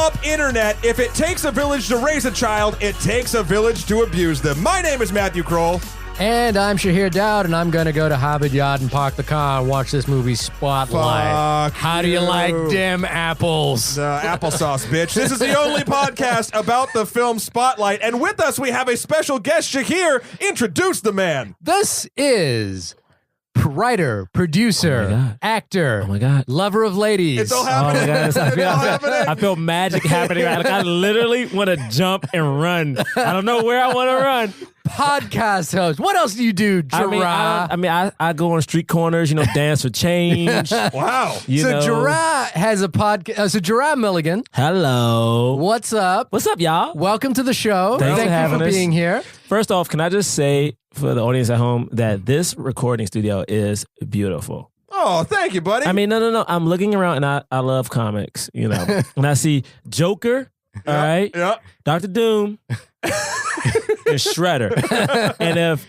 up, Internet? If it takes a village to raise a child, it takes a village to abuse them. My name is Matthew Kroll. And I'm Shahir Dowd, and I'm going to go to Harvard Yard and park the car and watch this movie Spotlight. How do you like them apples? Applesauce, bitch. This is the only podcast about the film Spotlight. And with us, we have a special guest, Shahir. Introduce the man. This is writer, producer, actor, lover of ladies. It's all happening. It's all happening. I feel magic happening. I literally want to jump and run. I don't know where I want to run. Podcast host. What else do you do, Jerah? I go on street corners, dance for change. Wow. Jerah has a podcast. So Jerah Milligan. Hello. What's up? What's up, y'all? Welcome to the show. Thanks Thank you for being here. First off, can I just say for the audience at home that this recording studio is beautiful. Oh, thank you, buddy. No. I'm looking around and I love comics, and I see Joker, all right? Yeah. Dr. Doom, and Shredder. And if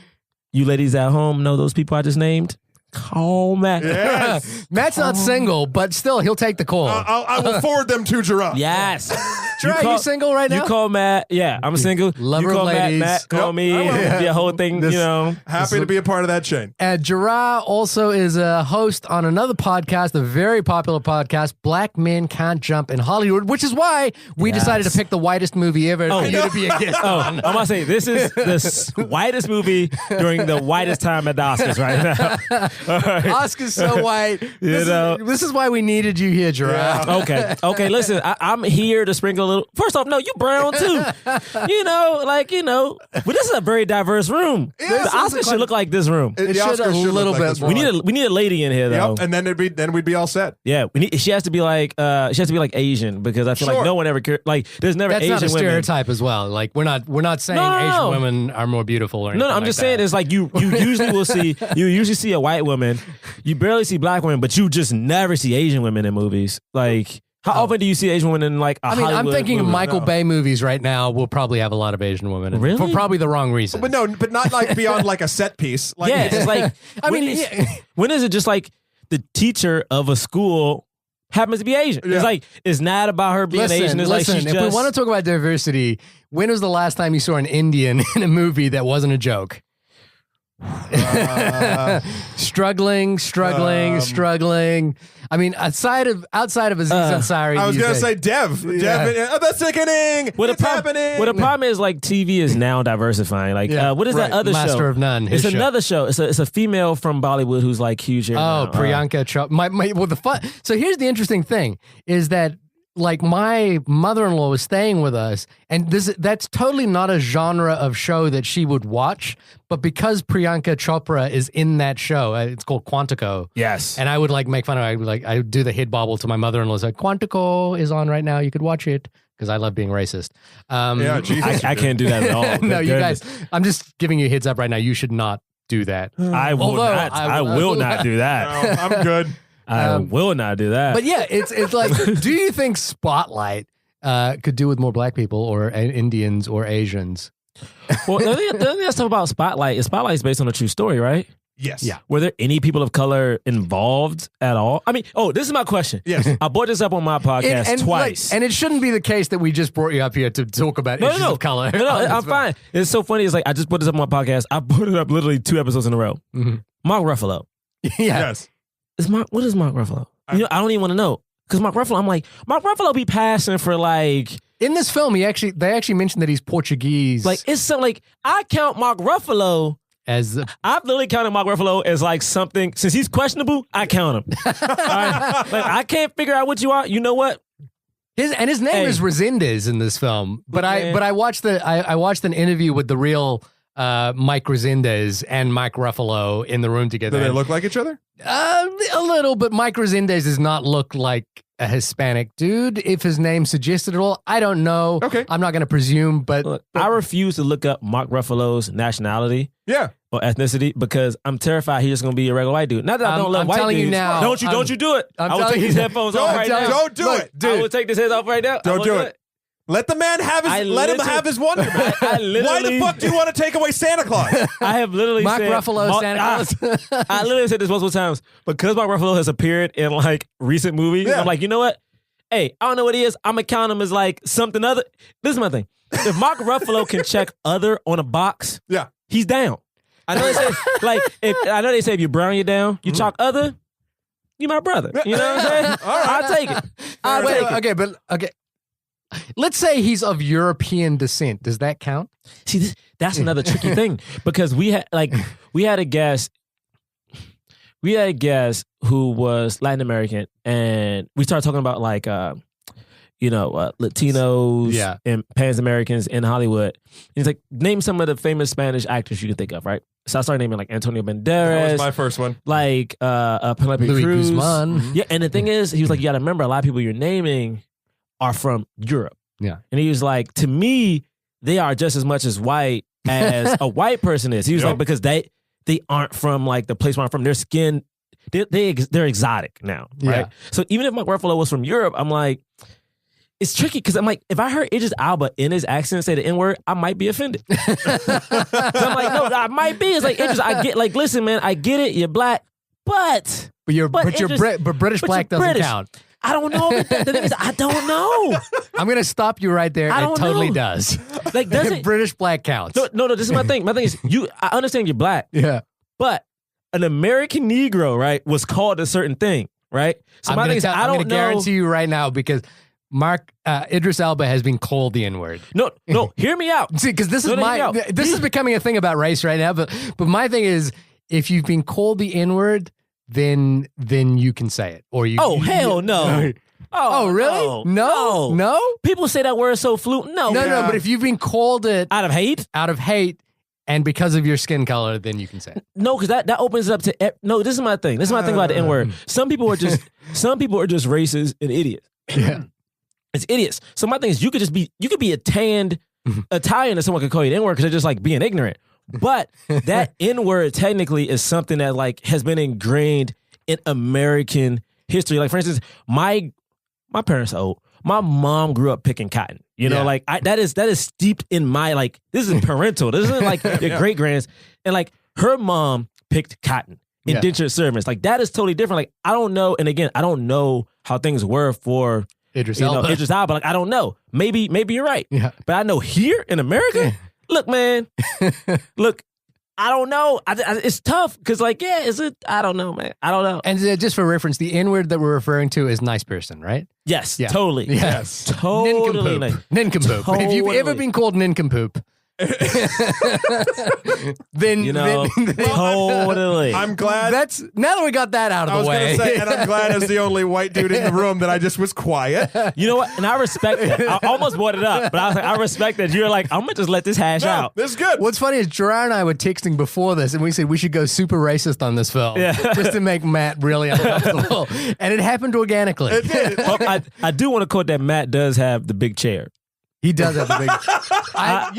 you ladies at home know those people I just named, call Matt. Yes. Matt's not single, but still, he'll take the call. I will forward them to Jerah. Yes. Jerah, you single right now? You call Matt. Yeah, I'm single. Lover you call of ladies. Matt call me. It'll be a whole thing, Happy to be a part of that chain. Jerah also is a host on another podcast, a very popular podcast, Black Men Can't Jump in Hollywood, which is why we decided to pick the whitest movie ever for you to be a guest on. I'm going to say, this is the whitest movie during the whitest time at the Oscars right now. Right. Oscar's so white. This is why we needed you here, Jerah. Yeah. Okay. Listen, I'm here to sprinkle a little. First off, no, you brown too. But this is a very diverse room. The Oscars should look like this room. It should a little bit. We need a lady in here though. Yep, and then we'd be all set. Yeah, she has to be like Asian, because I feel like no one ever cared. Like there's never That's Asian not a women. stereotype as well. Like we're not saying Asian women are more beautiful or anything. No, I'm just saying it's like you usually see a white woman. You barely see black women, but you just never see Asian women in movies. Like, how often do you see Asian women in like a Hollywood I'm thinking movie? Michael Bay movies right now will probably have a lot of Asian women in Really? for probably the wrong reason. But not like beyond like a set piece. Like, Yeah, it's like, when is it just like the teacher of a school happens to be Asian? Yeah. It's not about her being Asian. It's like she's if we want to talk about diversity, when was the last time you saw an Indian in a movie that wasn't a joke? Struggling. I mean, outside of Aziz Ansari, I was gonna say Dev. That's sickening. It's happening. Well, the problem is like TV is now diversifying. Like, what is that other show? Master of None. It's another show. It's a female from Bollywood who's like huge. Here now. Priyanka Chopra. So here's the interesting thing: is that like my mother-in-law was staying with us, and that's totally not a genre of show that she would watch, but because Priyanka Chopra is in that show, it's called Quantico. Yes. And I would like make fun of her. I would do the head bobble to my mother-in-law. It's like, Quantico is on right now. You could watch it. Because I love being racist. Jesus. I can't do that at all. No, you guys, I'm just giving you a heads up right now. You should not do that. I will not. I will not do that. No, I'm good. I will not do that. But yeah, it's like, do you think Spotlight could do with more black people or Indians or Asians? Well, let's talk about Spotlight. Spotlight is based on a true story, right? Yes. Yeah. Were there any people of color involved at all? I mean, this is my question. Yes. I brought this up on my podcast twice. And it shouldn't be the case that we just brought you up here to talk about issues of color. No, I'm fine. It's so funny. It's like I just put this up on my podcast. I put it up literally 2 episodes in a row. Mm-hmm. Mark Ruffalo. Yeah. Yes. What is Mark Ruffalo? I don't even want to know. Because Mark Ruffalo be passing for like... In this film, they actually mentioned that he's Portuguese. Like, it's so like, I count Mark Ruffalo... I've literally counted Mark Ruffalo as like something, since he's questionable, I count him. All right? Like, I can't figure out what you are. You know what? His name is Resendez in this film. But I watched an interview with the real Mike Resendez and Mike Ruffalo in the room together. Do they look like each other? A little, but Mike Resendez does not look like a Hispanic dude. If his name suggested it all, I don't know. Okay. I'm not going to presume, but I refuse to look up Mark Ruffalo's nationality. Yeah. Or ethnicity, because I'm terrified he's just going to be a regular white dude. Not that I don't love white dudes. I'm telling you now. Don't you do it. I will take these headphones off right now. Don't do it, dude. I will take this head off right now. Don't do it. Let the man have him have his wonderment. Why the fuck do you want to take away Santa Claus? I have literally Mark said... Ruffalo, Santa Claus. I literally said this multiple times. Because Mark Ruffalo has appeared in like recent movies, I'm like, you know what? hey, I don't know what he is. I'm gonna count him as like something other. This is my thing. If Mark Ruffalo can check other on a box, Yeah. he's down. I know they say if you brown, you're down. You chalk other, you my brother. You know what I'm saying? I'll take it. I'll take it. Okay. Let's say he's of European descent. Does that count? See, that's another tricky thing because we had a guest who was Latin American, and we started talking about like Latinos and Pan Americans in Hollywood. And he's like, name some of the famous Spanish actors you can think of, right? So I started naming like Antonio Banderas. That was my first one. Like Penelope Louis Cruz. Guzman. Yeah, and the thing is, he was like, you got to remember, a lot of people you're naming are from Europe. Yeah. And he was like, to me, they are just as much as white as a white person is. He was like, because they aren't from like the place where I'm from. Their skin, they're exotic now, right? Yeah. So even if Mark Ruffalo was from Europe, I'm like, it's tricky because I'm like, if I heard Idris Elba in his accent say the N-word, I might be offended. So I'm like, no, I might be. It's like, Idris, I get, like, listen, man, I get it, you're black, but British black doesn't count. I don't know. The thing is, I don't know. I'm gonna stop you right there. It totally does. Like, does it? British black counts. No. This is my thing. My thing is, I understand you're black. Yeah. But an American Negro, right, was called a certain thing, right? So my thing is, I don't know. I'm gonna guarantee you right now because Idris Elba has been called the N-word. No. Hear me out. See, because this is becoming a thing about race right now. But my thing is, if you've been called the N-word, then you can say it, or you. Oh, hell no. Oh, really? No. People say that word so fluent. No. But if you've been called it out of hate, and because of your skin color, then you can say it. No, because that opens it up to no. This is my thing. This is my thing about the N-word. Some people are just racist and idiots. Yeah, it's idiots. So my thing is, you could be a tanned Italian and someone could call you the N-word because they're just like being ignorant. But that N-word technically is something that like has been ingrained in American history. Like for instance, my parents are old. My mom grew up picking cotton. You know, like that is steeped in my like. This is parental. This isn't like your great grands. And like her mom picked cotton, indentured servants. Like that is totally different. Like I don't know. And again, I don't know how things were for Idris Elba. Like I don't know. Maybe you're right. Yeah. But I know here in America. Look, man. Look, I don't know. It's tough because, like, is it? I don't know, man. I don't know. And just for reference, the N-word that we're referring to is nice person, right? Yes, totally. Yes, totally. Nincompoop. Totally. If you've ever been called nincompoop, then totally. I'm glad. Now that we got that out of the way. I was going to say, and I'm glad as the only white dude in the room that I just was quiet. You know what? And I respect that. I almost brought it up, but I was like, I respect that. You're like, I'm going to just let this hash out. This is good. What's funny is Jerah and I were texting before this, and we said we should go super racist on this film just to make Matt really uncomfortable. And it happened organically. It did. Well, I do want to quote that Matt does have the big chair. He does have the big. I've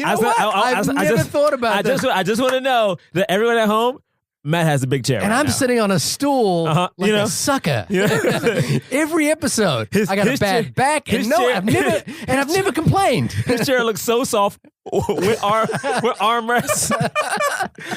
never thought about that. I just want to know that everyone at home, Matt has a big chair. And I'm sitting on a stool like a sucker. Every episode, I got a bad back, and I've never complained. His chair looks so soft with armrests.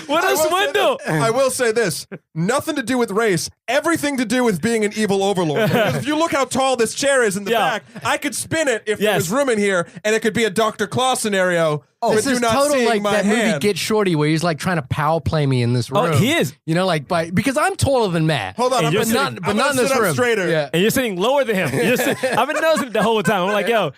What a swindle! I will say this: nothing to do with race, everything to do with being an evil overlord. Because if you look how tall this chair is in the back, I could spin it if there was room in here, and it could be a Dr. Claw scenario. This is total like that movie Get Shorty, where he's like trying to power play me in this room. Oh, he is. You know, like because I'm taller than Matt. Hold on, but not in this room. Straighter. Yeah. And you're sitting lower than him. I've been noticing it the whole time. I'm like, yo,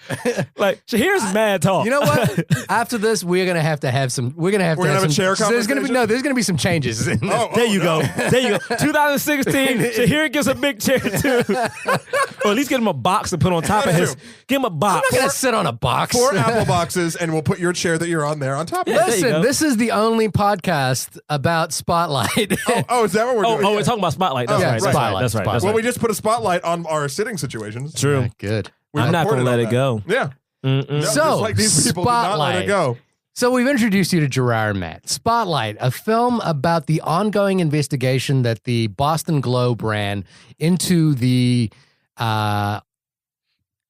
like Shahir's mad tall. You know what? After this, we're gonna have to have some. We're gonna have a chair conversation. There's gonna be some changes. There you go. 2016, Shahir gets a big chair too. Or at least get him a box to put on top of his. Give him a box. I'm not gonna sit on a box. 4 Apple boxes, and we'll put your chair that you're on there on top. Listen, this is the only podcast about Spotlight. Is that what we're doing? We're talking about Spotlight. That's right. Spotlight. That's right. Well, we just put a spotlight on our sitting situations. True. Yeah, good. I'm not going to let it go. Yeah. So, just like these people did not let it go. So we've introduced you to Jerah and Matt. Spotlight, a film about the ongoing investigation that the Boston Globe ran into the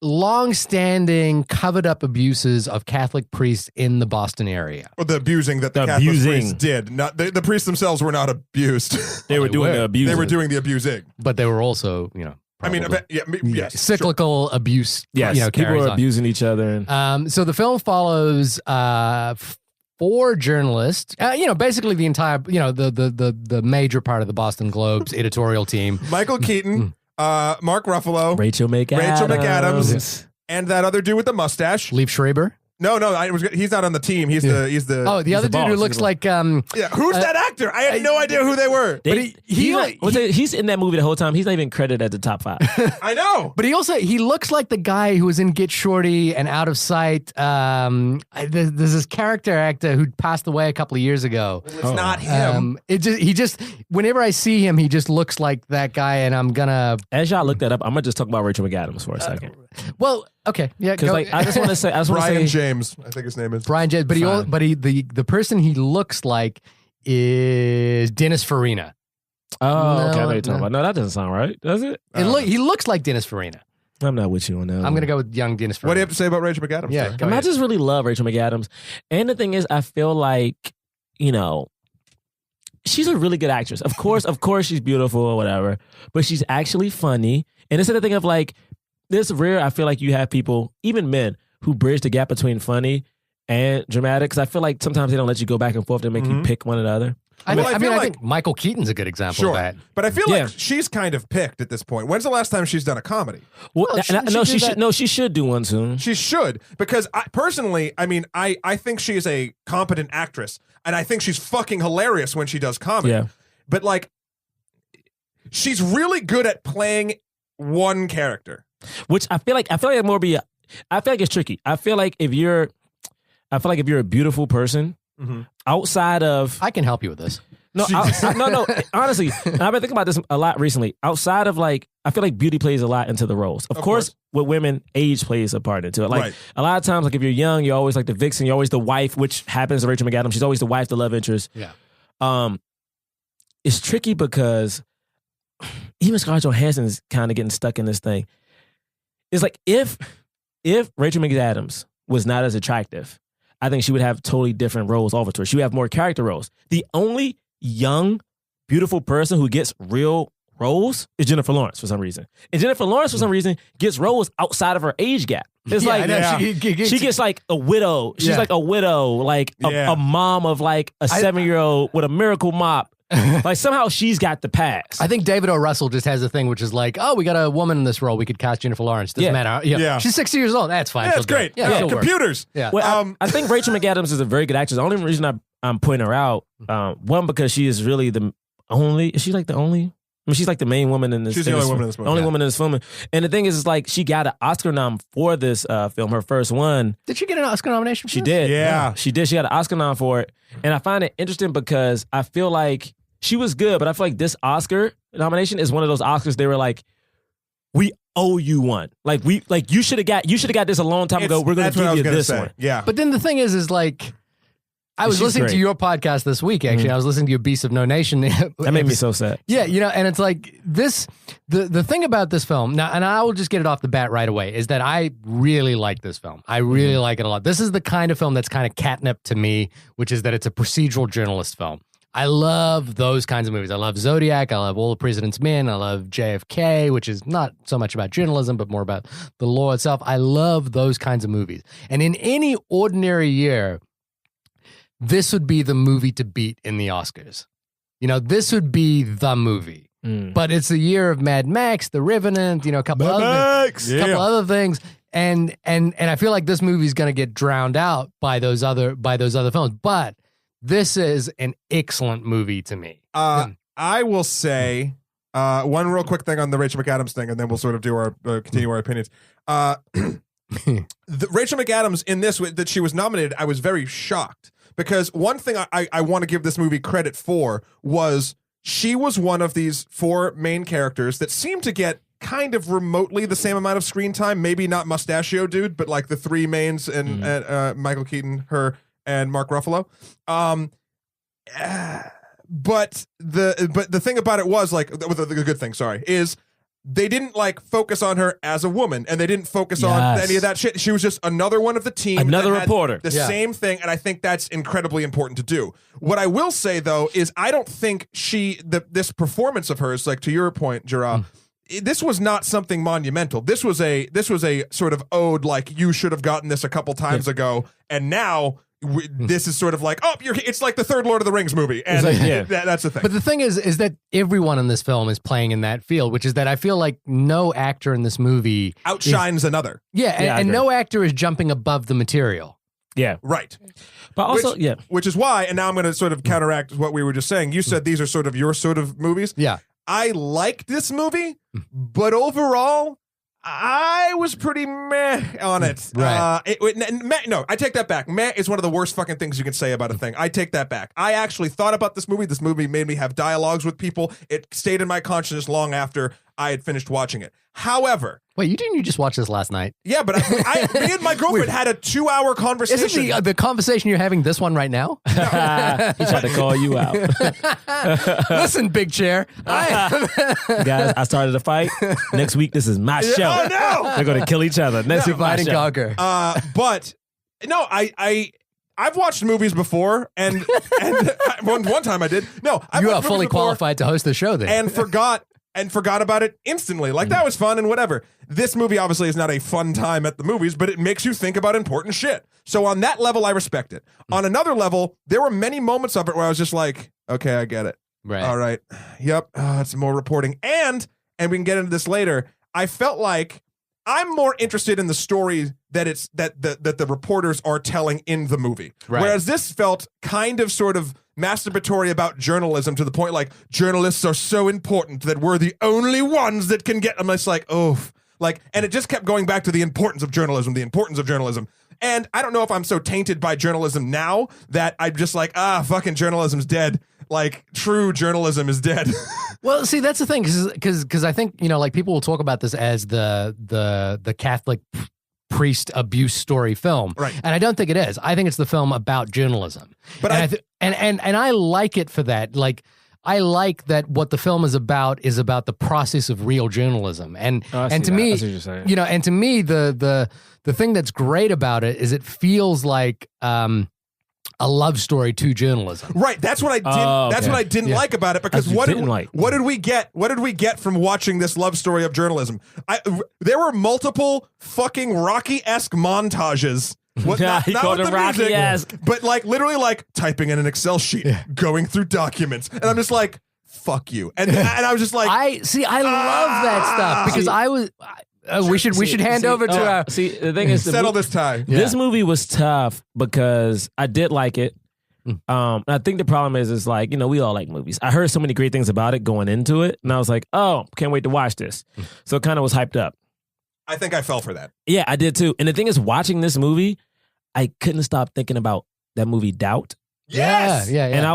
long-standing covered-up abuses of Catholic priests in the Boston area. Or the abusing that the Catholic priests did. Not the priests themselves were not abused. They were doing the abusing. They were doing the abusing. But they were also, Probably. Yes, cyclical abuse. Yes, people carries are on. abusing each other. So the film follows 4 journalists. Basically the entire, the major part of the Boston Globe's editorial team. Michael Keaton, Mark Ruffalo, Rachel McAdams, and that other dude with the mustache. Leif Schreiber. No, he's not on the team. He's the. Oh, the other dude boss. who looks like. Who's that actor? I had no idea who they were. But he's in that movie the whole time. He's not even credited at the top 5. I know. But he looks like the guy who was in Get Shorty and Out of Sight. There's this character actor who passed away a couple of years ago. It's not him. He just whenever I see him, he just looks like that guy, and I'm gonna. As y'all look that up, I'm gonna just talk about Rachel McAdams for a second. Well, okay, yeah. Because I just want to say, Brian James, I think his name is Brian James, but the person he looks like is Dennis Farina. Oh, okay. I know No, what you're talking about. No, that doesn't sound right, does it? He looks like Dennis Farina. I'm not with you on that. I'm gonna go with young Dennis Farina. What do you have to say about Rachel McAdams? Yeah, sir? I just really love Rachel McAdams, and the thing is, I feel like she's a really good actress. Of course, she's beautiful or whatever, but she's actually funny. And it's the thing of like, this rare. I feel like you have people, even men, who bridge the gap between funny and dramatic. Because I feel like sometimes they don't let you go back and forth. They make you pick one or the other. I think Michael Keaton's a good example of that. But I feel like she's kind of picked at this point. When's the last time she's done a comedy? Well, she should do one soon. She should, because I think she is a competent actress, and I think she's fucking hilarious when she does comedy. Yeah. But like, she's really good at playing one character. Which I feel like it's tricky. I feel like if you're a beautiful person, outside of, I can help you with this. No, honestly, and I've been thinking about this a lot recently. Outside of I feel like beauty plays a lot into the roles. Of course, with women, age plays a part into it. Like a lot of times, like if you're young, you're always like the vixen, you're always the wife, which happens to Rachel McAdams. She's always the wife, the love interest. Yeah. It's tricky because even Scarlett Johansson is kind of getting stuck in this thing. It's like if Rachel McAdams was not as attractive, I think she would have totally different roles over to her. She would have more character roles. The only young, beautiful person who gets real roles is Jennifer Lawrence for some reason. And Jennifer Lawrence for some reason gets roles outside of her age gap. It's she gets like a widow. She's like a widow, like a mom of like a 7-year-old with a miracle mop. Like somehow she's got the pass. I think David O. Russell just has a thing which is like, oh, we got a woman in this role. We could cast Jennifer Lawrence. Doesn't matter. She's 60 years old. That's fine. Yeah, it's great. Computers. Yeah. Well, I think Rachel McAdams is a very good actress. The only reason I'm pointing her out, one, because she is really the only. Is she like the only? I mean, she's like the main woman in this. She's the only woman in this movie. Only woman in this film. And the thing is, like, she got an Oscar nom for this film, her first one. Did she get an Oscar nomination for She this? did. Yeah. She did. She got an Oscar nom for it. And I find it interesting because I feel like she was good, but I feel like this Oscar nomination is one of those Oscars they were like, we owe you one. Like you should have got this a long time ago. We're going to give you this one. Yeah. But then the thing is like, I was listening to your podcast this week, actually. I was listening to your Beasts of No Nation. That made me so sad. Yeah, and it's like this, the thing about this film, now, and I will just get it off the bat right away, is that I really like this film. I really like it a lot. This is the kind of film that's kind of catnip to me, which is that it's a procedural journalist film. I love those kinds of movies. I love Zodiac. I love All the President's Men. I love JFK, which is not so much about journalism, but more about the law itself. I love those kinds of movies. And in any ordinary year, this would be the movie to beat in the Oscars. This would be the movie. But it's the year of Mad Max, The Revenant, a couple other things. And I feel like this movie is going to get drowned out by those other films. But this is an excellent movie to me. I will say one real quick thing on the Rachel McAdams thing, and then we'll sort of do our continue our opinions. The Rachel McAdams in this that she was nominated, I was very shocked because one thing I want to give this movie credit for was she was one of these 4 main characters that seemed to get kind of remotely the same amount of screen time. Maybe not Mustachio Dude, but like the 3 mains and Michael Keaton, her, and Mark Ruffalo. But the thing about it was like the good thing, is they didn't like focus on her as a woman, and they didn't focus on any of that shit. She was just another one of the team, another reporter. The same thing, and I think that's incredibly important to do. What I will say though is I don't think this performance of hers, like to your point, Jerah, this was not something monumental. This was a sort of ode, like you should have gotten this a couple times ago, and now this is sort of like, it's like the third Lord of the Rings movie, and like, that's the thing. But the thing is that everyone in this film is playing in that field, which is that I feel like no actor in this movie outshines another. Yeah, and no actor is jumping above the material. Yeah, right. But also, which is why, and now I'm going to sort of counteract what we were just saying. You said these are sort of your sort of movies. Yeah. I liked this movie, but overall, I was pretty meh on it. Right. No, I take that back. Meh is one of the worst fucking things you can say about a thing. I take that back. I actually thought about this movie. This movie made me have dialogues with people. It stayed in my consciousness long after I had finished watching it. However... Wait, you just watch this last night? Yeah, but me and my girlfriend had a 2-hour conversation. Isn't the conversation you're having this one right now? he tried to call you out. Listen, big chair. Guys, I started a fight. Next week, this is my show. Oh, no! They're going to kill each other. Next week, divide and conquer. But, no, I've watched movies before, and one time I did. No, you are fully qualified to host the show then. And forgot about it instantly. Like, that was fun and whatever. This movie obviously is not a fun time at the movies, but it makes you think about important shit. So on that level, I respect it. On another level, there were many moments of it where I was just like, okay, I get it. Right. All right. Yep. It's more reporting. And we can get into this later, I felt like I'm more interested in the story that the reporters are telling in the movie. Right. Whereas this felt kind of sort of masturbatory about journalism, to the point like journalists are so important that we're the only ones that can get them. It's like, and it just kept going back to the importance of journalism. And I don't know if I'm so tainted by journalism now that I'm just like, fucking journalism's dead. Like, true journalism is dead. Well, see, that's the thing, because I think, like, people will talk about this as the Catholic priest abuse story film, right? And I don't think it is. I think it's the film about journalism. But I like it for that. Like, I like that what the film is about the process of real journalism. And to me, that's what you're saying. And to me, the thing that's great about it is it feels like a love story to journalism. Right. That's what I did. That's what I didn't like about it, because what did we get? What did we get from watching this love story of journalism? There were multiple fucking Rocky-esque montages. Not called with it the music, Rocky-esque. but like literally like typing in an Excel sheet, going through documents, and I'm just like, fuck you. And I was just like, I love that stuff, because I was. We should hand over to our. See, the thing is, settle this time. This movie was tough because I did like it. I think the problem is like, we all like movies. I heard so many great things about it going into it, and I was like, oh, can't wait to watch this. So it kind of was hyped up. I think I fell for that. Yeah, I did too. And the thing is, watching this movie, I couldn't stop thinking about that movie Doubt. Yes. Yeah. And I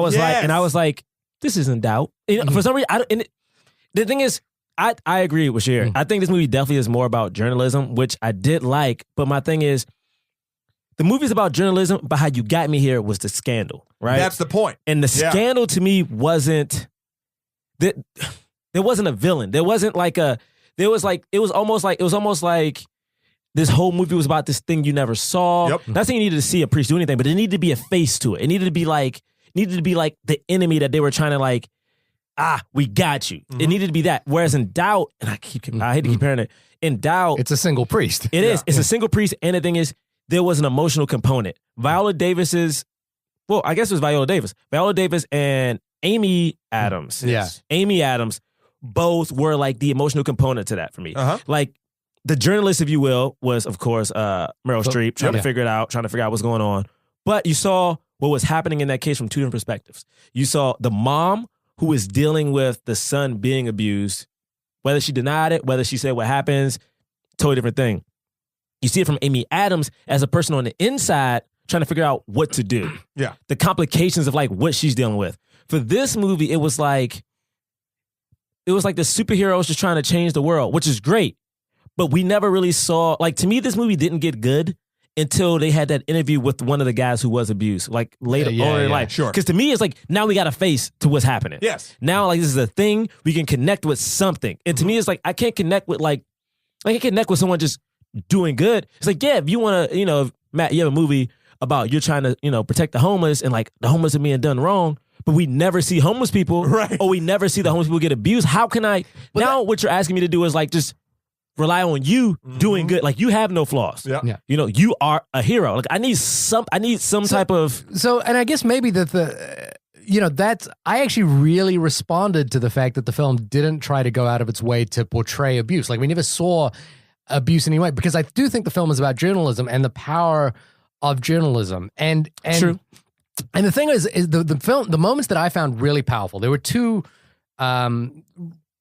was like, this isn't Doubt. For some reason, the thing is, I agree with Shahir. I think this movie definitely is more about journalism, which I did like. But my thing is, the movie's about journalism, but how you got me here was the scandal, right? That's the point. And the scandal to me wasn't that there wasn't a villain. There wasn't like it was almost like this whole movie was about this thing you never saw. Yep. Not saying you needed to see a priest do anything, but it needed to be a face to it. It needed to be like the enemy that they were trying to like, we got you. It needed to be that. Whereas in Doubt, and I hate to keep hearing it, in Doubt, it's a single priest. It is. It's a single priest, and the thing is, there was an emotional component. Viola Davis and Amy Adams. Yeah. Amy Adams both were like the emotional component to that for me. Like, the journalist, if you will, was, of course, Meryl Streep, trying to figure it out, trying to figure out what's going on. But you saw what was happening in that case from two different perspectives. You saw the mom who was dealing with the son being abused, whether she denied it, whether she said what happens, totally different thing. You see it from Amy Adams as a person on the inside trying to figure out what to do. Yeah. The complications of like what she's dealing with. For this movie, it was like the superheroes just trying to change the world, which is great. But we never really saw, like, to me, this movie didn't get good until they had that interview with one of the guys who was abused, like later on in life. Sure. Because to me, it's like, now we got a face to what's happening. Yes. Now, like, this is a thing. We can connect with something. And to me, it's like, I can't connect with someone just doing good. It's like, yeah, if you want to, Matt, you have a movie about you're trying to, protect the homeless and like the homeless are being done wrong. but we never see homeless people, Right. or we never see the homeless people get abused. How can I now? What you're asking me to do is like just rely on you doing good. Like you have no flaws. Yeah. You know, you are a hero. Like I need some type of. So, and I guess maybe that I actually really responded to the fact that the film didn't try to go out of its way to portray abuse. Like we never saw abuse in any way, because I do think the film is about journalism and the power of journalism. And True. And the thing is the film, the moments that I found really powerful, there were two.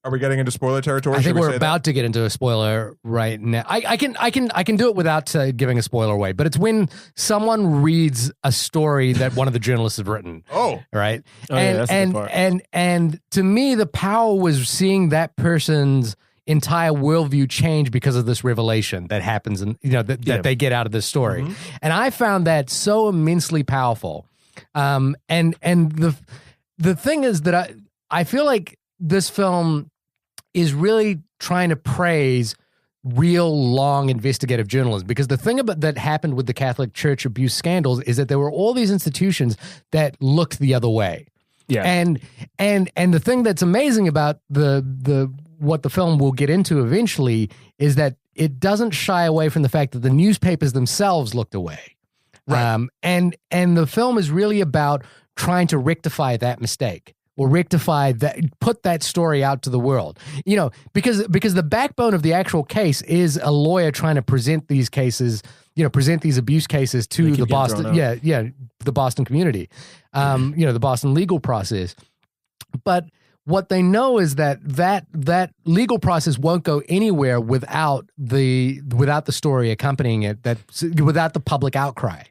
Are we getting into spoiler territory? I think Should we we're say about to get into a spoiler right now. I can do it without giving a spoiler away, but it's when someone reads a story that one of the journalists have written. Oh. Right. Oh, yeah, that's a good part. And to me, the power was seeing that person's entire worldview change because of this revelation that happens, and that they get out of this story. Mm-hmm. And I found that so immensely powerful. And the thing is that I feel like this film is really trying to praise real long investigative journalism, because the thing about that happened with the Catholic Church abuse scandals is that there were all these institutions that looked the other way. Yeah. And the thing that's amazing about the what the film will get into eventually is that it doesn't shy away from the fact that the newspapers themselves looked away. Right. And the film is really about trying to rectify that mistake, or rectify that, put that story out to the world. Because the backbone of the actual case is a lawyer trying to present these cases, present these abuse cases to the Boston, the Boston community, the Boston legal process. But what they know is that legal process won't go anywhere without the story accompanying it, without the public outcry.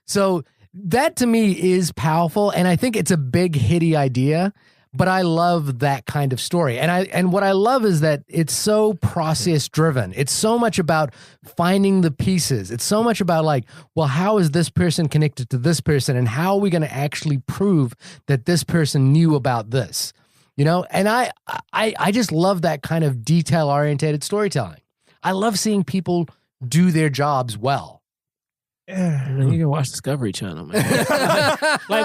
So that to me is powerful, and I think it's a big, hitty idea, but I love that kind of story. And what I love is that it's so process driven. It's so much about finding the pieces. It's so much about like, well, how is this person connected to this person, and how are we going to actually prove that this person knew about this? And I just love that kind of detail-oriented storytelling. I love seeing people do their jobs well. You can watch Discovery Channel, man. We'll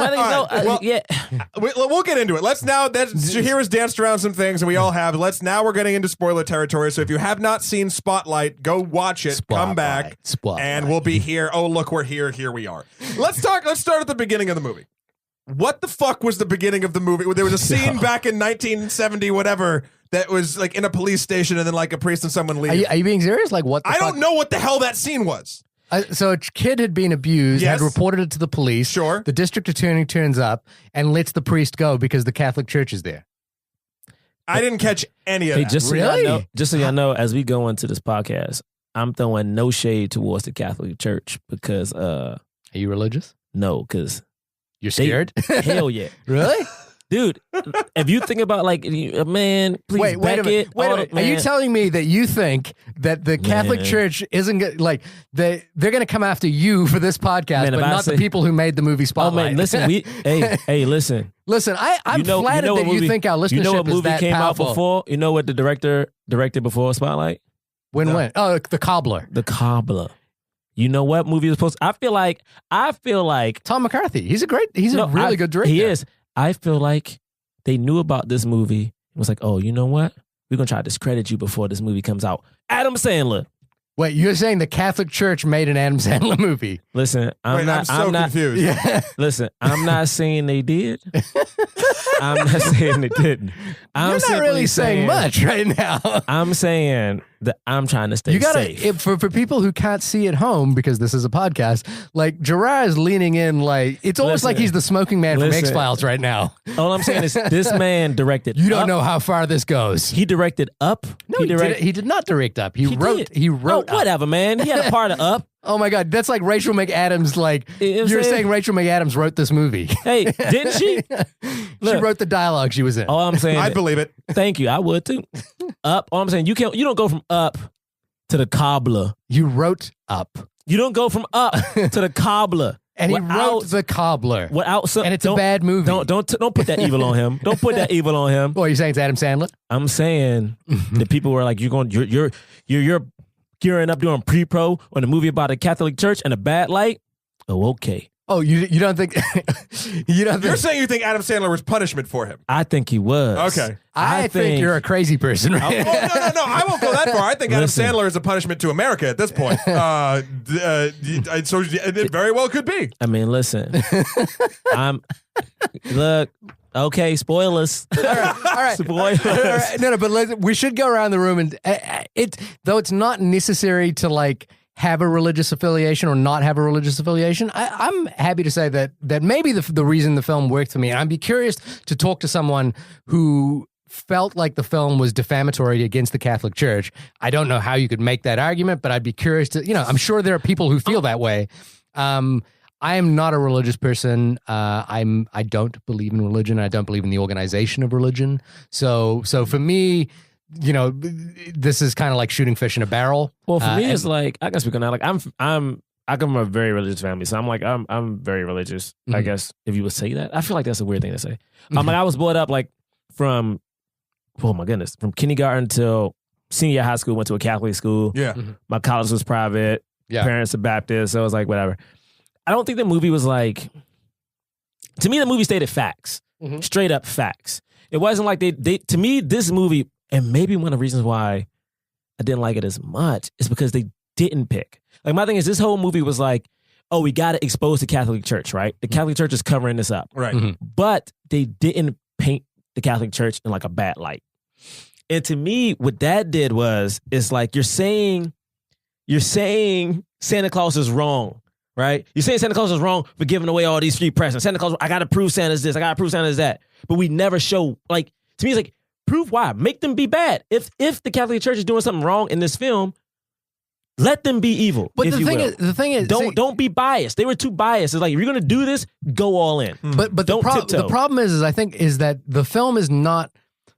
get into it. Shahir has danced around some things, and we all have. Now we're getting into spoiler territory. So if you have not seen Spotlight, go watch it. Come back, and we'll be here. Oh, look, we're here. Here we are. Let's start at the beginning of the movie. What the fuck was the beginning of the movie? There was a scene back in 1970, whatever, that was like in a police station, and then like a priest and someone leave. Are you being serious? Like what? I don't know what the hell that scene was. So a kid had been abused, Yes. had reported it to the police. Sure. The district attorney turns up and lets the priest go because the Catholic Church is there. I didn't catch any of that. Just so Really? y'all know, as we go into this podcast, I'm throwing no shade towards the Catholic Church because Are you religious? no, because You're scared? hell yeah. Really? Dude, if you think about like, man, please Wait a minute. Wait a minute. Are you telling me that you think that the Catholic Church isn't like they're going to come after you for this podcast, but not the people who made the movie Spotlight? Oh man, listen, listen. Listen, I'm flattered that you think our listenership You know what movie is that came powerful. out before? You know what the director directed before Spotlight? When? Oh, The Cobbler. The Cobbler. You know what movie was supposed to, I feel like Tom McCarthy. He's a really good director. He is. I feel like they knew about this movie and was like, oh, you know what? We're going to try to discredit you before this movie comes out. Adam Sandler. Wait, you're saying the Catholic Church made an Adam Sandler movie? Listen, I'm not confused. Yeah. Listen, I'm not saying they did. I'm not saying they didn't. You're not really saying much right now. I'm saying that I'm trying to stay safe. For people who can't see at home, because this is a podcast, like Jerah is leaning in like, it's almost like he's the smoking man from X-Files right now. All I'm saying is this man directed You don't know how far this goes. He directed Up. No, he did not direct Up. He wrote Up. Whatever, man. He had a part of Up. Oh my God, that's like Rachel McAdams. Like you're saying Rachel McAdams wrote this movie. Hey, didn't she? She wrote the dialogue she was in. All I'm saying, I believe it. Thank you. I would too. Up. All I'm saying, you don't go from Up to the Cobbler. You wrote Up. You don't go from Up to the Cobbler. And he wrote The Cobbler. And it's a bad movie. Don't put that evil on him. Don't put that evil on him. Well, you're saying it's Adam Sandler? I'm saying the people were like, you're gearing up doing pre-pro on a movie about a Catholic church and a bad light. Oh, okay. Oh, you don't think you don't You're think saying you think Adam Sandler was punishment for him. I think he was. Okay. I think you're a crazy person, right? Oh, no. I won't go that far. I think Listen. Adam Sandler is a punishment to America at this point. So it very well could be. I mean, listen. Look. Okay, spoilers. All right. Spoilers. All right. No, but we should go around the room and though it's not necessary to like have a religious affiliation or not have a religious affiliation. I'm happy to say that maybe the reason the film worked for me, and I'd be curious to talk to someone who felt like the film was defamatory against the Catholic Church. I don't know how you could make that argument, but I'd be curious to, I'm sure there are people who feel that way. I am not a religious person. I don't believe in religion. I don't believe in the organization of religion. So for me, this is kind of like shooting fish in a barrel. Well, for me, it's like, I can speak on that. Like I come from a very religious family, so I'm like, I'm very religious. I guess if you would say that, I feel like that's a weird thing to say. Like I was brought up like from, oh my goodness, from kindergarten till senior high school. Went to a Catholic school. Yeah. My college was private. Yeah. Parents are Baptist, so it was like whatever. I don't think the movie was like. To me, the movie stated facts, straight up facts. It wasn't like they. To me, this movie. And maybe one of the reasons why I didn't like it as much is because they didn't pick. Like, my thing is, this whole movie was like, oh, we got to expose the Catholic Church, right? The Catholic Church is covering this up. Right. But they didn't paint the Catholic Church in like a bad light. And to me, what that did was, it's like you're saying Santa Claus is wrong, right? You're saying Santa Claus is wrong for giving away all these free presents. Santa Claus, I got to prove Santa's this. I got to prove Santa's that. But we never show, like, to me, it's like, prove why. Make them be bad. If the Catholic Church is doing something wrong in this film, let them be evil. But if the you thing will. is, the thing is, don't be biased. They were too biased. It's like, if you're gonna do this, go all in. But don't tiptoe. the problem I think is that the film's not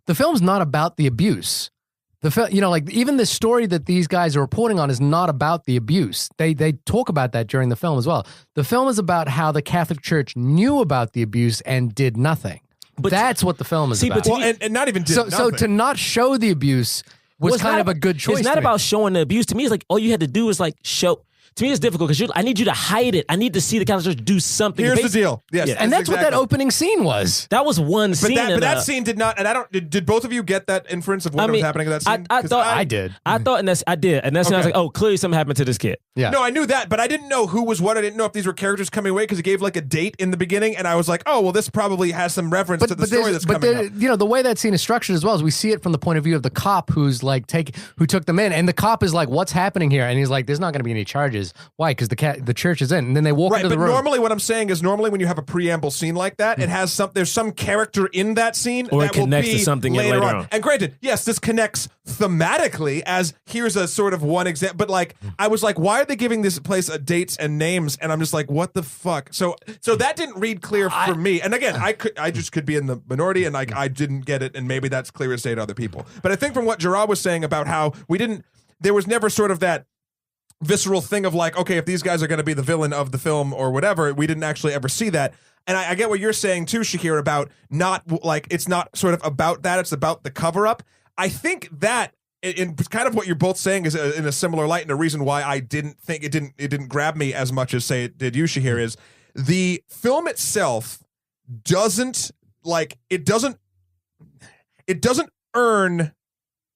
about the abuse. The film, like even the story that these guys are reporting on is not about the abuse. They talk about that during the film as well. The film is about how the Catholic Church knew about the abuse and did nothing. But that's what the film is about. Well, and not even did nothing. So to not show the abuse was kind of a good choice. It's not about showing the abuse. To me, it's like all you had to do is like show. To me, it's difficult because I need you to hide it. I need to see the Catholic Church do something. Here's the deal. Yes, Yeah. And that's what that opening scene was. That was one scene. But that scene did not. And I don't. Did both of you get that inference of what was happening in that scene? I thought I did. I thought, and I did, and that's when I was like, oh, clearly something happened to this kid. Yeah. No, I knew that, but I didn't know who was what. I didn't know if these were characters coming away because it gave like a date in the beginning, and I was like, oh, well, this probably has some reference to the story that's coming up. The way that scene is structured as well is we see it from the point of view of the cop who's like who took them in, and the cop is like, what's happening here? And he's like, there's not going to be any charges. Why? Because the church is in. And then they walk into the room. But normally what I'm saying is when you have a preamble scene like that, it has there's some character in that scene Or that it connects will be to something later on. And granted, yes, this connects thematically as here's a sort of one example. But like, I was like, why are they giving this place dates and names? And I'm just like, what the fuck? So that didn't read clear for me. And again, I just could be in the minority and like I didn't get it. And maybe that's clear as day to other people. But I think from what Jerah was saying about how there was never sort of that visceral thing of like, okay, if these guys are going to be the villain of the film or whatever, we didn't actually ever see that. And I get what you're saying too, Shahir, about not like, it's not sort of about that, it's about the cover up. I think that in kind of what you're both saying is in a similar light, and the reason why I didn't think it didn't grab me as much as say it did you, Shahir, is the film itself doesn't earn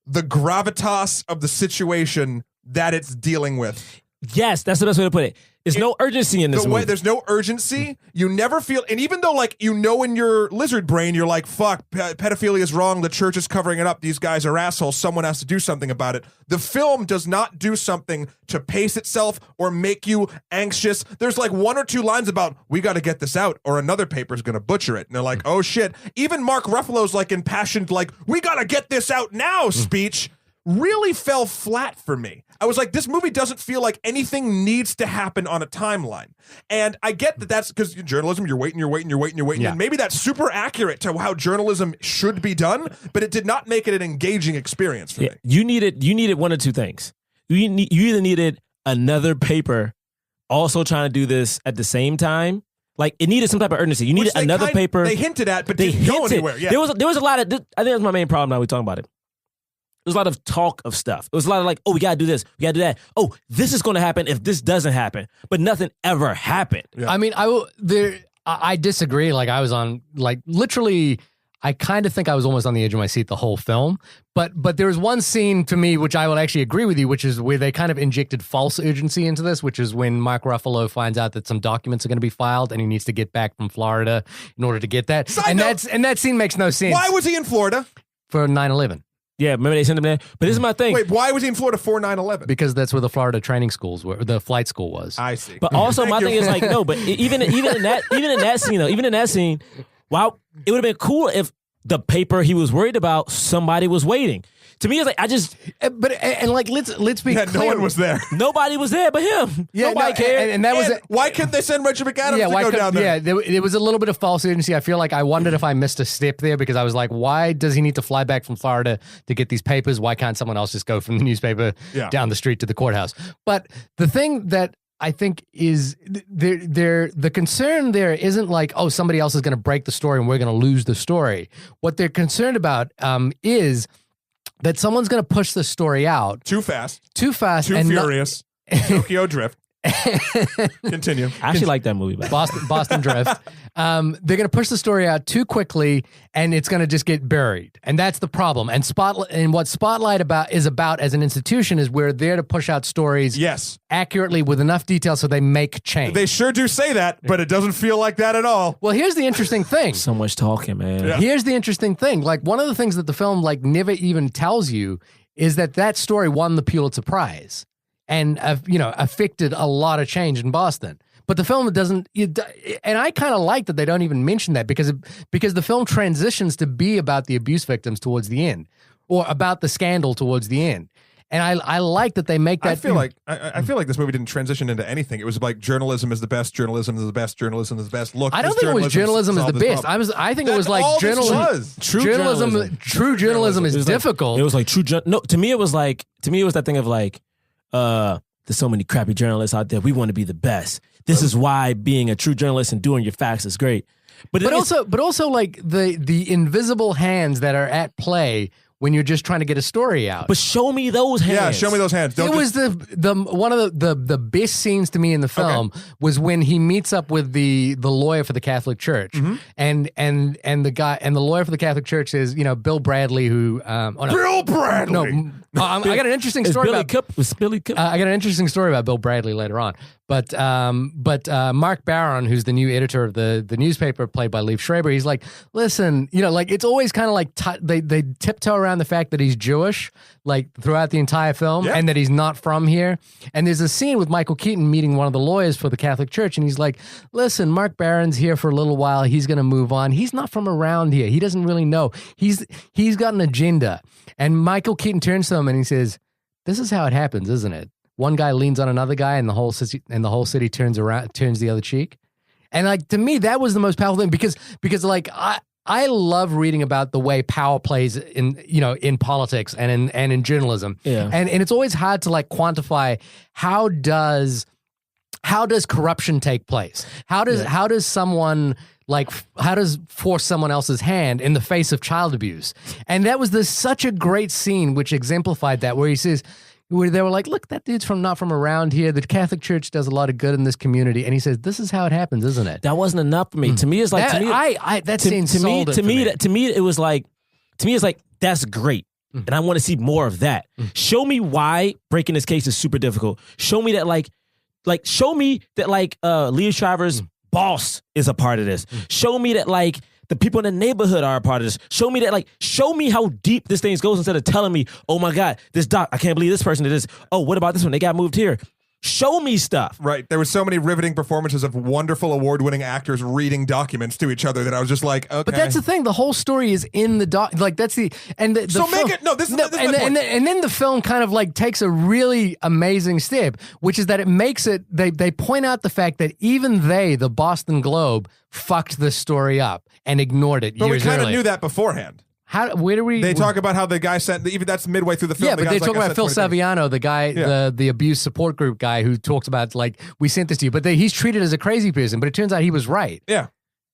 the gravitas of the situation that it's dealing with. Yes, that's the best way to put it. There's no urgency in this movie. There's no urgency. You never feel, and even though like in your lizard brain, you're like, fuck, pedophilia is wrong. The church is covering it up. These guys are assholes. Someone has to do something about it. The film does not do something to pace itself or make you anxious. There's like one or two lines about, we got to get this out or another paper's going to butcher it. And they're like, oh shit. Even Mark Ruffalo's like impassioned, like, we got to get this out now speech really fell flat for me. I was like, this movie doesn't feel like anything needs to happen on a timeline. And I get that that's because journalism, you're waiting. Yeah. And maybe that's super accurate to how journalism should be done, but it did not make it an engaging experience for me. You needed one of two things. You either needed another paper also trying to do this at the same time. Like, it needed some type of urgency. You needed another paper. They hinted at, but didn't go anywhere. Yeah. There was a lot of, I think that's my main problem now we're talking about it. was a lot of talk of stuff. It was a lot of like, oh, we gotta do this, we gotta do that. Oh, this is gonna happen if this doesn't happen, but nothing ever happened. Yeah. I mean, I disagree. Like I was on like literally. I kind of think I was almost on the edge of my seat the whole film, but there was one scene to me which I will actually agree with you, which is where they kind of injected false urgency into this, which is when Mark Ruffalo finds out that some documents are going to be filed and he needs to get back from Florida in order to get that. And that scene makes no sense. Why was he in Florida? For 9/11. Yeah, remember they sent him there? But this is my thing. Wait, why was he in Florida for 9/11? Because that's where the Florida training schools were, the flight school was. I see. But also my thing is like, no, but even in that scene, wow, it would have been cool if the paper he was worried about, somebody was waiting. To me, it's like, I just... But like, let's be clear. No one was there. Nobody was there but him. Yeah, Nobody cared. And that was... Why couldn't they send Rachel McAdams to go down there? Yeah, there was a little bit of false urgency. I feel like I wondered if I missed a step there because I was like, why does he need to fly back from Florida to get these papers? Why can't someone else just go from the newspaper down the street to the courthouse? But the thing that I think is the concern there isn't like, oh, somebody else is going to break the story and we're going to lose the story. What they're concerned about is that someone's going to push the story out too fast, too and furious. Tokyo Drift. Continue. I actually like that movie. Boston Drift. They're going to push the story out too quickly, and it's going to just get buried, and that's the problem. And what Spotlight is about as an institution is we're there to push out stories, accurately with enough detail so they make change. They sure do say that, but it doesn't feel like that at all. Well, here's the interesting thing. So much talking, man. Yeah. Here's the interesting thing. Like one of the things that the film like never even tells you is that story won the Pulitzer Prize. And affected a lot of change in Boston. But the film doesn't, and I kind of like that they don't even mention that because the film transitions to be about the abuse victims towards the end, or about the scandal towards the end. And I like that they make that. I feel like this movie didn't transition into anything. It was like journalism is the best, journalism is the best, journalism is the best. Look, I don't think it was journalism is the best. I think it was like journalism. True journalism is difficult. It was like no. To me, it was that thing of like. There's so many crappy journalists out there. We want to be the best. This is why being a true journalist and doing your facts is great. But also like the invisible hands that are at play when you're just trying to get a story out. But show me those hands. Yeah, show me those hands. Was one of the best scenes to me in the film was when he meets up with the lawyer for the Catholic Church, and the lawyer for the Catholic Church is Bill Bradley Bill Bradley. I got an interesting story about Billy Cup. I got an interesting story about Bill Bradley later on. But Mark Barron, who's the new editor of the newspaper, played by Liev Schreiber, he's like, listen, like it's always kind of like they tiptoe around the fact that he's Jewish, like throughout the entire film, and that he's not from here. And there's a scene with Michael Keaton meeting one of the lawyers for the Catholic Church, and he's like, listen, Mark Barron's here for a little while. He's going to move on. He's not from around here. He doesn't really know. He's got an agenda. And Michael Keaton turns to him and he says, this is how it happens, isn't it? One guy leans on another guy, and the whole city turns the other cheek. And like to me, that was the most powerful thing because like I love reading about the way power plays in politics and in journalism. Yeah. And it's always hard to like quantify how does corruption take place? How does someone force someone else's hand in the face of child abuse? And that was such a great scene which exemplified that, where he says, where they were like, look, that dude's not from around here. The Catholic Church does a lot of good in this community. And he says, this is how it happens, isn't it? That wasn't enough for me. To me, it's like, to me, it's like, that's great. And I want to see more of that. Show me why breaking this case is super difficult. Show me that show me that Liev Schreiber's boss is a part of this. Show me that the people in the neighborhood are a part of this. Show me that, show me how deep this thing goes instead of telling me, oh my God, this doc, I can't believe this person did this. Oh, what about this one? They got moved here. Show me stuff. Right. There were so many riveting performances of wonderful award-winning actors reading documents to each other that I was just like, okay. But that's the thing. The whole story is in the doc. Like that's the and the so film, make it no. This is and then the film kind of like takes a really amazing step, which is that it makes it. They point out the fact that even the Boston Globe, fucked this story up and ignored it. But years we kind of earlier. knew that beforehand. Where do we? They talk about how the guy sent. Even that's midway through the film. Yeah, but they talk about Phil Saviano, the guy, the abuse support group guy, who talks about we sent this to you, but he's treated as a crazy person. But it turns out he was right. Yeah,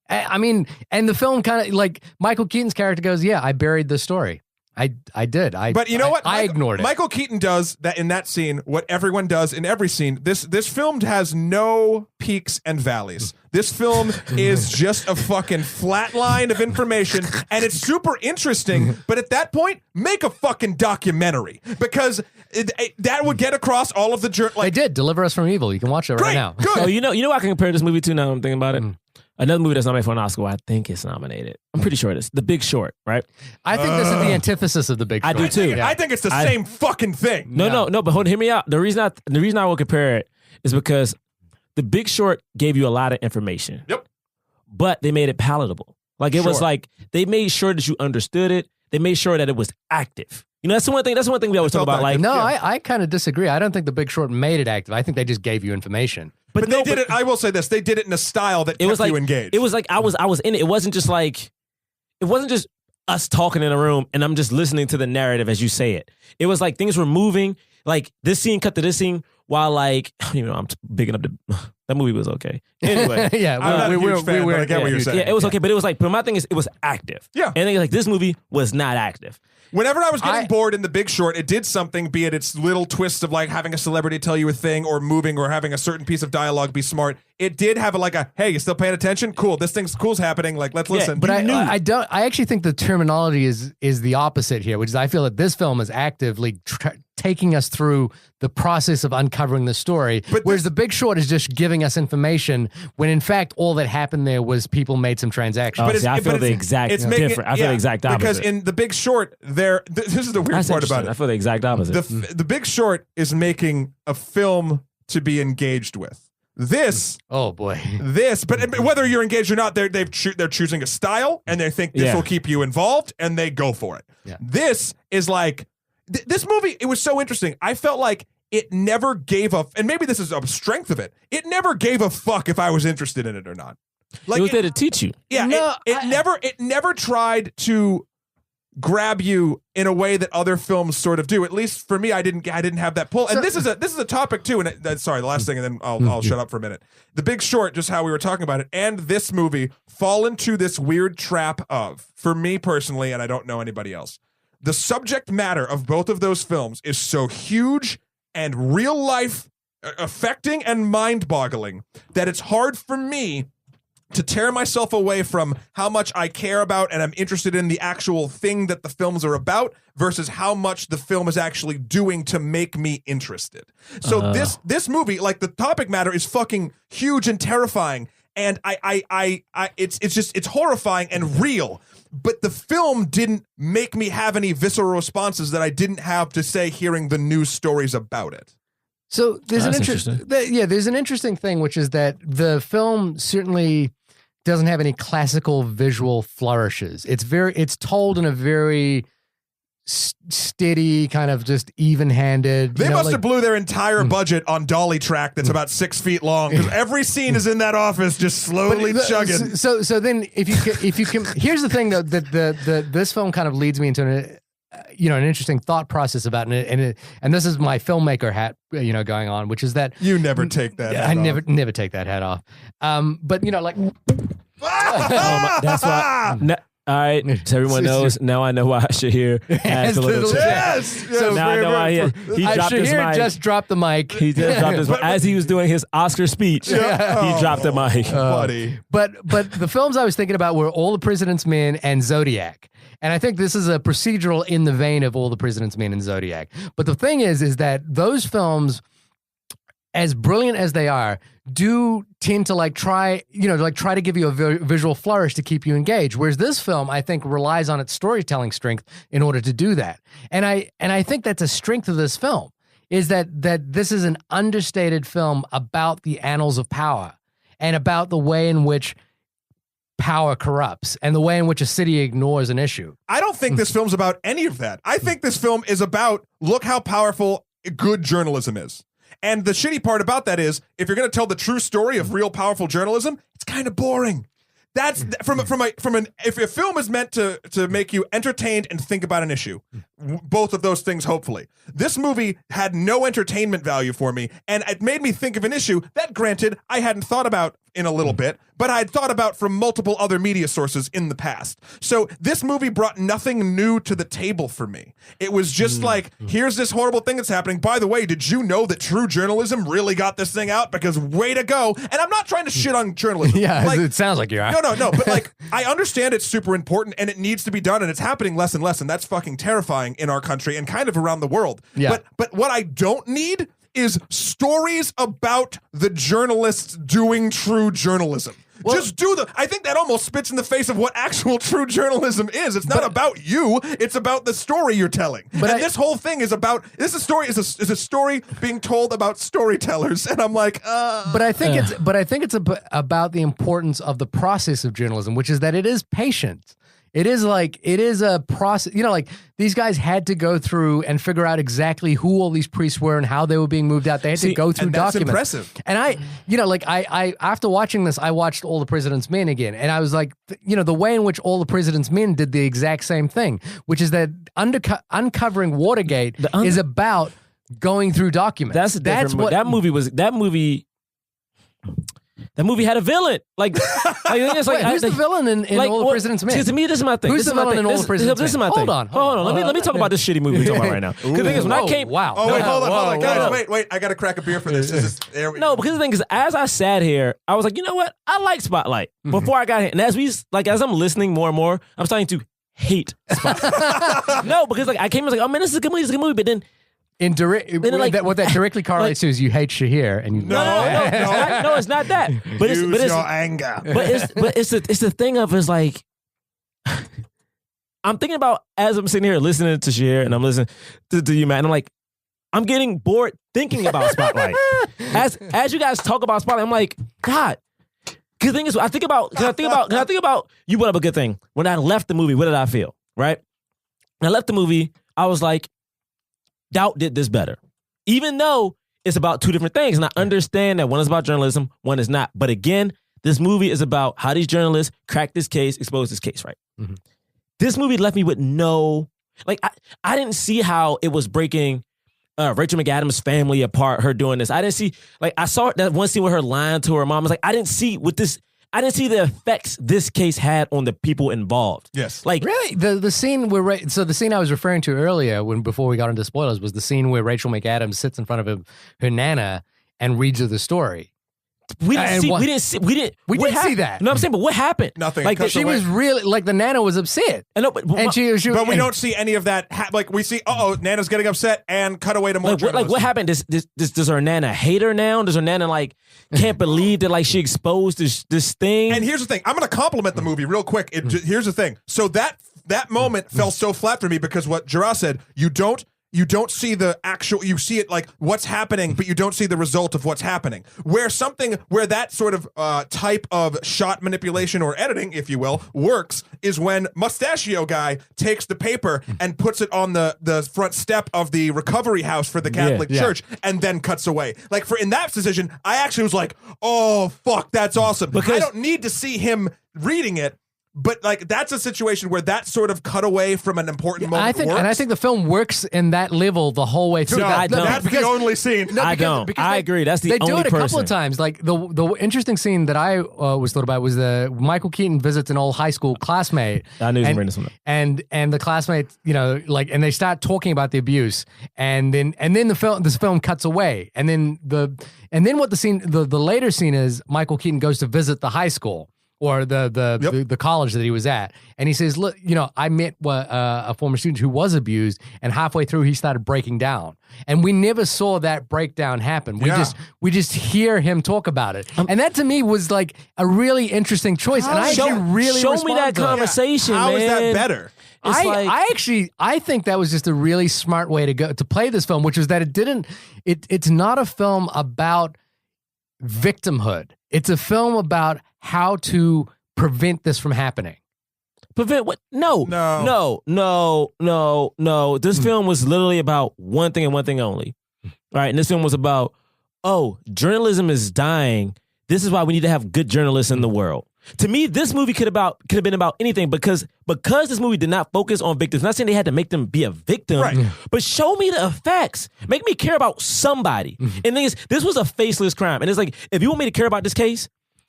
I mean, and the film kind of Michael Keaton's character goes, "Yeah, I buried the story. I did. But you know what? I ignored it. Michael Keaton does that in that scene, what everyone does in every scene. This film has no peaks and valleys. This film is just a fucking flat line of information, and it's super interesting. But at that point, make a fucking documentary, because that would get across all of the They did Deliver Us from Evil. You can watch it right now. Good. Oh, you know what I can compare this movie to now I'm thinking about it? Another movie that's nominated for an Oscar, I think it's nominated. I'm pretty sure it is. The Big Short, right? I think this is the antithesis of The Big Short. I do too. I think it's the same fucking thing. No, but hold on, hear me out. The reason I will compare it is because The Big Short gave you a lot of information. Yep. But they made it palatable. Like it was like they made sure that you understood it. They made sure that it was active. You know, that's the one thing we always talk about. Like, no, I kind of disagree. I don't think The Big Short made it active. I think they just gave you information. But they did it. I will say this: they did it in a style that kept you engaged. It was like I was in it. It wasn't just us talking in a room and I'm just listening to the narrative as you say it. It was like things were moving. Like this scene cut to this scene while like I'm bigging up that movie was okay. Anyway, I'm not a huge fan, but I get what you're saying. Yeah, it was okay, but it was like. But my thing is, it was active. Yeah, and then, like this movie was not active. Whenever I was getting bored in The Big Short, it did something, be it its little twist of like having a celebrity tell you a thing or moving or having a certain piece of dialogue be smart. It did have hey, you still paying attention? Cool. This thing's cool's happening. Like, let's listen. But I actually think the terminology is the opposite here, which is I feel that this film is actively taking us through the process of uncovering the story, whereas The Big Short is just giving us information when in fact all that happened there was people made some transactions. I feel the exact different. I feel the exact opposite. Because in The Big Short, this is the weird part about it. I feel the exact opposite. The Big Short is making a film to be engaged with. This, oh boy, but whether you're engaged or not, they're choosing a style and they think this will keep you involved and they go for it. Yeah. This is like this movie. It was so interesting. I felt like it never gave a, and maybe this is a strength of it. It never gave a fuck if I was interested in it or not. Like it was there to teach you. Yeah, no, it never tried to grab you in a way that other films sort of do. At least for me, I didn't have that pull. And this is a topic too. And sorry, the last thing, and then I'll shut up for a minute. The Big Short, just how we were talking about it, and this movie fall into this weird trap of, for me personally, and I don't know anybody else, the subject matter of both of those films is so huge and real life affecting and mind-boggling that it's hard for me to tear myself away from how much I care about and I'm interested in the actual thing that the films are about versus how much the film is actually doing to make me interested. So this movie, like the topic matter is fucking huge and terrifying, and it's horrifying and real. But the film didn't make me have any visceral responses that I didn't have to say hearing the news stories about it. So there's there's an interesting thing, which is that the film certainly doesn't have any classical visual flourishes. It's told in a very steady, kind of just even-handed. They must have blew their entire budget on dolly track that's about 6 feet long, because every scene is in that office just slowly chugging. So then if you can, here's the thing though, that this film kind of leads me into an interesting thought process about it, and this is my filmmaker hat, going on, which is that you never take that. I never take that hat off. But like, that's why. All right, so everyone knows. Now I know why Shahir has the little chat. Yes. So now I know why he dropped his mic. Just dropped the mic. He just dropped his mic as he was doing his Oscar speech. He dropped the mic. Buddy. But the films I was thinking about were All the President's Men and Zodiac. And I think this is a procedural in the vein of All the President's Men and Zodiac. But the thing is that those films, as brilliant as they are, do tend to try to give you a visual flourish to keep you engaged. Whereas this film, I think, relies on its storytelling strength in order to do that. And I think that's a strength of this film, is that this is an understated film about the annals of power and about the way in which power corrupts and the way in which a city ignores an issue. I don't think this film's about any of that. I think this film is about, look how powerful good journalism is. And the shitty part about that is, if you're going to tell the true story of real powerful journalism, it's kind of boring. That's if a film is meant to make you entertained and think about an issue, both of those things, hopefully. This movie had no entertainment value for me, and it made me think of an issue that, granted, I hadn't thought about in a little bit, but I'd thought about from multiple other media sources in the past. So this movie brought nothing new to the table for me. It was just like, here's this horrible thing that's happening. By the way, did you know that true journalism really got this thing out? Because way to go. And I'm not trying to shit on journalism. Yeah, like, it sounds like you are. No. But like, I understand it's super important and it needs to be done and it's happening less and less. And that's fucking terrifying in our country and kind of around the world. Yeah. But what I don't need is stories about the journalists doing true journalism. Well, just do I think that almost spits in the face of what actual true journalism is. It's not about you. It's about the story you're telling. And this whole thing is about is a story being told about storytellers. And I'm like, But I think it's about the importance of the process of journalism, which is that it is patient. It is a process, like these guys had to go through and figure out exactly who all these priests were and how they were being moved out. They had to go through documents. That's impressive. And I after watching this, I watched All the President's Men again. And I was like, the way in which All the President's Men did the exact same thing, which is that uncovering Watergate is about going through documents. That movie had a villain. It's like who's the villain in All the President's Men? To me, this is my thing. Who's the villain in All the President's Men? This is my thing. Hold on. Let me talk about this shitty movie we're talking about right now. Because the thing is, when I came, wow. Oh wait, hold on, guys. Wait. I gotta crack a beer for this. No, because the thing is, as I sat here, I was like, you know what? I like Spotlight before I got here, and as I'm listening more and more, I'm starting to hate Spotlight. No, because I came and was like, oh man, this is a good movie, but then. What that directly correlates to is you hate Shahir and you no, it's not that. But it's your anger. But it's the thing of is like I'm thinking about as I'm sitting here listening to Shahir and I'm listening to you, Matt, and I'm like, I'm getting bored thinking about Spotlight. As you guys talk about Spotlight, I'm like, God. Because the thing is, I think about you brought up a good thing. When I left the movie, what did I feel? Right? When I left the movie, I was like, Doubt did this better. Even though it's about two different things. And I understand that one is about journalism, one is not. But again, this movie is about how these journalists crack this case, expose this case, right? Mm-hmm. This movie left me with I didn't see how it was breaking Rachel McAdams' family apart, her doing this. I didn't see, I saw that one scene with her lying to her mom. I was like, I didn't see the effects this case had on the people involved. Yes. Really? The scene the scene I was referring to earlier before we got into spoilers was the scene where Rachel McAdams sits in front of her nana and reads her the story. We didn't see that. No, I'm saying, but what happened? Nothing. She was really the nana was upset. I know, but we don't see any of that. We see, Nana's getting upset, and cut away to more. What happened? Does her nana hate her now? Does her nana can't believe that she exposed this thing? And here's the thing. I'm going to compliment the movie real quick. Here's the thing. So that moment fell so flat for me because what Jerah said, you don't see the actual, you see it what's happening, but you don't see the result of what's happening. Where that sort of type of shot manipulation or editing, if you will, works is when Mustachio guy takes the paper and puts it on the front step of the recovery house for the Catholic Church and then cuts away. In that decision, I actually was like, oh, fuck, that's awesome. Because I don't need to see him reading it. But that's a situation where that sort of cut away from an important moment works. And I think the film works in that level the whole way through. No, that's the only scene. I don't. I agree. That's the only person. They do it a couple of times. The interesting scene that I was thought about was the Michael Keaton visits an old high school classmate. I knew you were bringing this one up. And the classmate, and they start talking about the abuse, and then this film cuts away, and then what the later scene is Michael Keaton goes to visit the high school. Or the college that he was at. And he says, look, I met a former student who was abused, and halfway through he started breaking down. And we never saw that breakdown happen. We just hear him talk about it. And that to me was a really interesting choice. And I actually really show me that conversation, How man. is that better? I think that was just a really smart way to play this film, which was that it's not a film about victimhood. It's a film about how to prevent this from happening. Prevent what? No. This film was literally about one thing and one thing only. All right, and this film was about, journalism is dying. This is why we need to have good journalists in the world. To me, this movie could have been about anything because this movie did not focus on victims. I'm not saying they had to make them be a victim, right. But show me the effects. Make me care about somebody. And the thing is, this was a faceless crime. And it's if you want me to care about this case,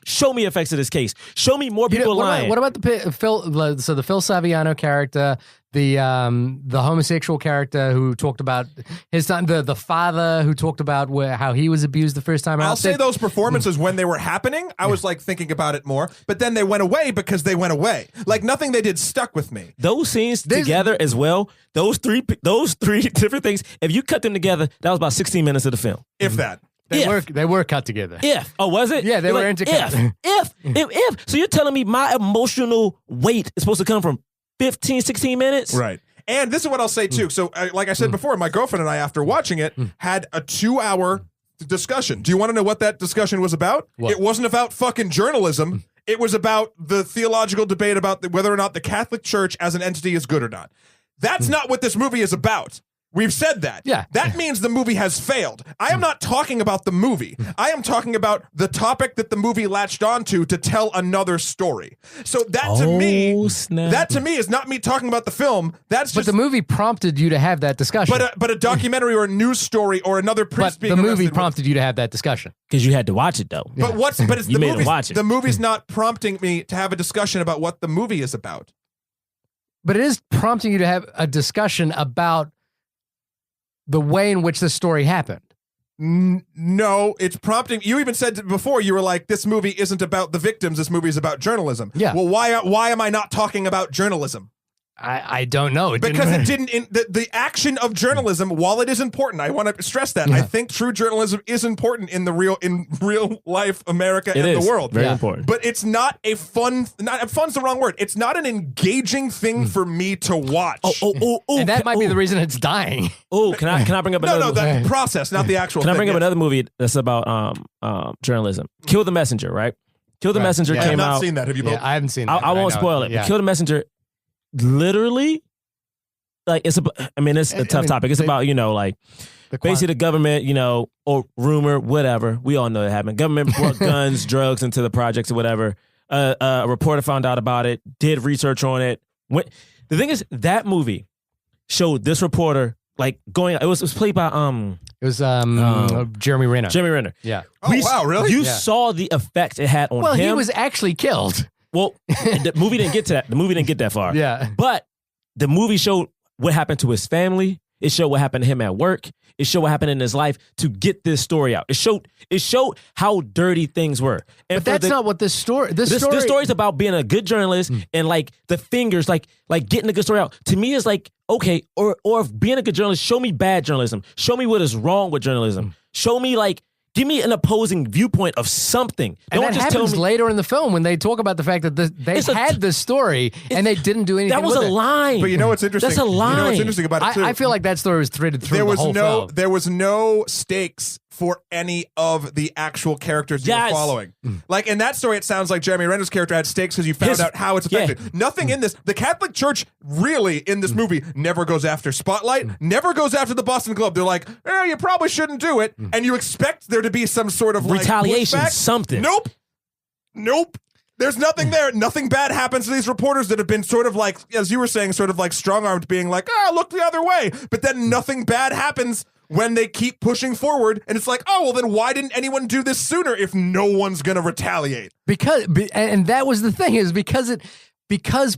Show me effects of this case. Show me more people lying. What about the Phil Saviano character, the homosexual character who talked about his son, the father who talked about how he was abused the first time out? I'll say those performances when they were happening, I was like thinking about it more, but then they went away because they went away. Like nothing they did stuck with me. Those scenes together as well, those three different things, if you cut them together, that was about 16 minutes of the film. If that. They were cut together. Was it? Yeah, they were intercut. If. So you're telling me my emotional weight is supposed to come from 15, 16 minutes? Right. And this is what I'll say too. So like I said before, my girlfriend and I, after watching it, had a 2-hour discussion. Do you want to know what that discussion was about? What? It wasn't about fucking journalism. It was about the theological debate about whether or not the Catholic Church as an entity is good or not. That's not what this movie is about. We've said that. Yeah. That means the movie has failed. I am not talking about the movie. I am talking about the topic that the movie latched onto to tell another story. So that to me is not me talking about the film. That's just. But the movie prompted you to have that discussion. But a documentary or a news story or another priest But being the movie arrested prompted you to have that discussion. Because you had to watch it, though. But it's You made him watch it. The movie's not prompting me to have a discussion about what the movie is about. But it is prompting you to have a discussion about the way in which this story happened. No, it's prompting. You even said before, you were like, this movie isn't about the victims. This movie is about journalism. Yeah. Well, why am I not talking about journalism? I don't know. Because it didn't. The action of journalism, while it is important, I want to stress that. I think true journalism is important in real life America and the world. Very important. But it's not a fun. Fun's the wrong word. It's not an engaging thing for me to watch. And that might be the reason it's dying. Oh, can I bring up another? No, the process, not the actual. Can I bring up yes. another movie that's about journalism? Kill the Messenger, right? Kill the Messenger I have came not out. seen that. Have you both? Yeah, I haven't seen that. I won't spoil it. Yeah. But Kill the Messenger, literally, like it's a tough topic. It's about basically the government, or rumor, whatever. We all know it happened. Government brought guns, drugs into the projects or whatever. A reporter found out about it, did research on it. The thing is, that movie showed this reporter going. It was played by It was Jeremy Renner. Jeremy Renner. Yeah. Oh, wow, really? You saw the effect it had on him. Well, he was actually killed. Well, the movie didn't get to that. The movie didn't get that far. Yeah. But the movie showed what happened to his family. It showed what happened to him at work. It showed what happened in his life to get this story out. It showed how dirty things were. And but that's not what this story. This story is about being a good journalist and the fingers, like getting a good story out. To me, is okay, or if being a good journalist, show me bad journalism. Show me what is wrong with journalism. Show me give me an opposing viewpoint of something. And Don't that just tell happens me later in the film when they talk about the fact that they had this story and they didn't do anything. That was with a it. line. But you know what's interesting? That's a line. You know what's interesting about it too? I feel like that story was threaded through the whole film. There was no stakes for any of the actual characters you were following. In that story, it sounds like Jeremy Renner's character had stakes because you found out how it's affected. Yeah. Nothing in this. The Catholic Church really in this movie never goes after Spotlight, never goes after the Boston Globe. They're like, you probably shouldn't do it. And you expect there to be some sort of retaliation, pushback. something. Nope. There's nothing there. Nothing bad happens to these reporters that have been sort of as you were saying, sort of strong-armed, being look the other way. But then nothing bad happens when they keep pushing forward, and it's well, then why didn't anyone do this sooner if no one's going to retaliate? And that was the thing, is because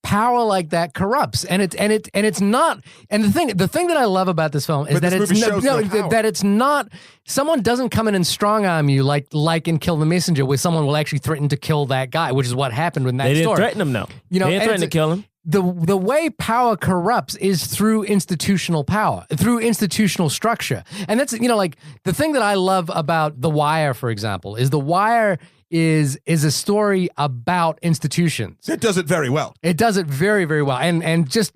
power like that corrupts, and it's not. And the thing that I love about this film is that it's not. Someone doesn't come in and strong arm you like in Kill the Messenger, where someone will actually threaten to kill that guy, which is what happened in that story. They didn't threaten him, though. They didn't threaten to kill him. The way power corrupts is through institutional power, through institutional structure. And that's, the thing that I love about The Wire, for example, is The Wire is a story about institutions. It does it very well. It does it very, very well. And just,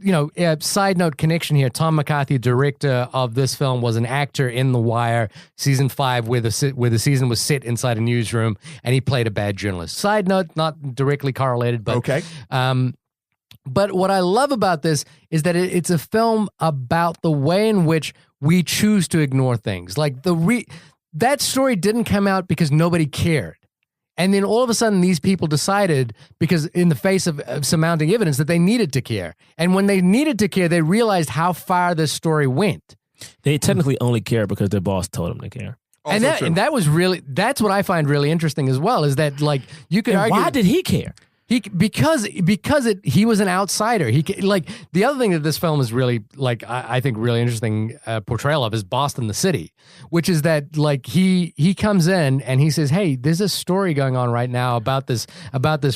side note connection here, Tom McCarthy, director of this film, was an actor in The Wire season 5 where the season was set inside a newsroom, and he played a bad journalist. Side note, not directly correlated, but okay. But what I love about this is that it's a film about the way in which we choose to ignore things. That story didn't come out because nobody cared. And then all of a sudden, these people decided, because in the face of surmounting evidence, that they needed to care. And when they needed to care, they realized how far this story went. They technically only care because their boss told them to care. And Also true. that was really, that's what I find really interesting as well, is that like you could And argue. why did he care? He was an outsider. Like the other thing that this film is really like I think really interesting portrayal of is Boston the city, which is that like he comes in and he says, "Hey, there's a story going on right now about this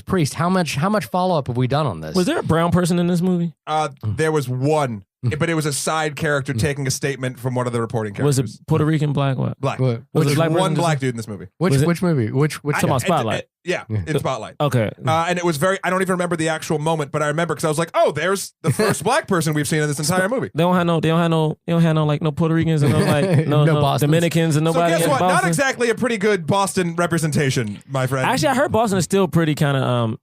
priest. How much follow up have we done on this?" Was there a brown person in this movie? There was one, but it was a side character taking a statement from one of the reporting Was characters. it Puerto Rican, black, what? Black? Was Was it there black one person? black dude in this movie? Which movie? Which Talking about Spotlight. Yeah, in Spotlight. Okay. And it was I don't even remember the actual moment, but I remember because I was like, oh, there's the first black person we've seen in this entire movie. They don't have no like no Puerto Ricans and no like no Bostons. Dominicans and So nobody guess in what? Not Boston. exactly a pretty good Boston representation, my friend. Actually, I heard Boston is still pretty kind of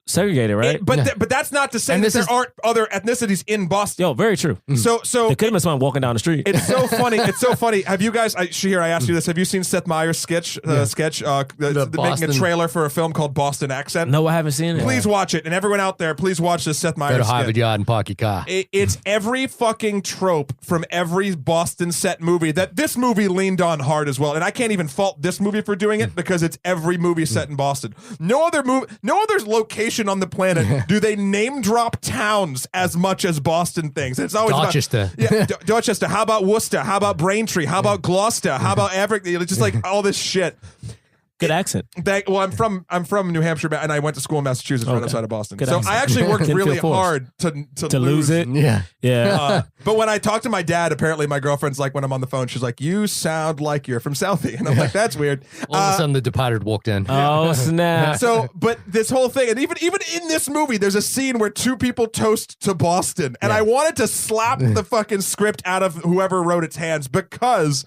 segregated, right? But that's not to say And that this there is- aren't other ethnicities in Boston. Yo, very true. So There could have been someone walking down the street. it's so funny. It's so funny. Have you guys, Shahir, I asked you this. Have you seen Seth Meyers' sketch? Making a Boston- trailer for a film called Boston Accent? No, I haven't seen it. Please watch it. And everyone out there, please watch this Seth Go to Meyers Harvard sketch. Yard and park your car. It's every fucking trope from every Boston set movie that this movie leaned on hard as well. And I can't even fault this movie for doing it because it's every movie set in Boston. No other location on the planet do they name drop towns as much as Boston things. It's always Dorchester. Dorchester. How about Worcester? How about Braintree? How about Gloucester? How about Everett? It's just like all this shit. Good accent. I'm from New Hampshire, and I went to school in Massachusetts, right Okay. outside of Boston. Good so accent. I actually worked Didn't really feel forced. hard to lose it. Yeah. Yeah. But when I talk to my dad, apparently my girlfriend's like, when I'm on the phone, she's like, "You sound like you're from Southie," and I'm like, "That's weird." All of a sudden, the Departed walked in. Oh snap! So, but this whole thing, and even in this movie, there's a scene where two people toast to Boston, and I wanted to slap the fucking script out of whoever wrote its hands because.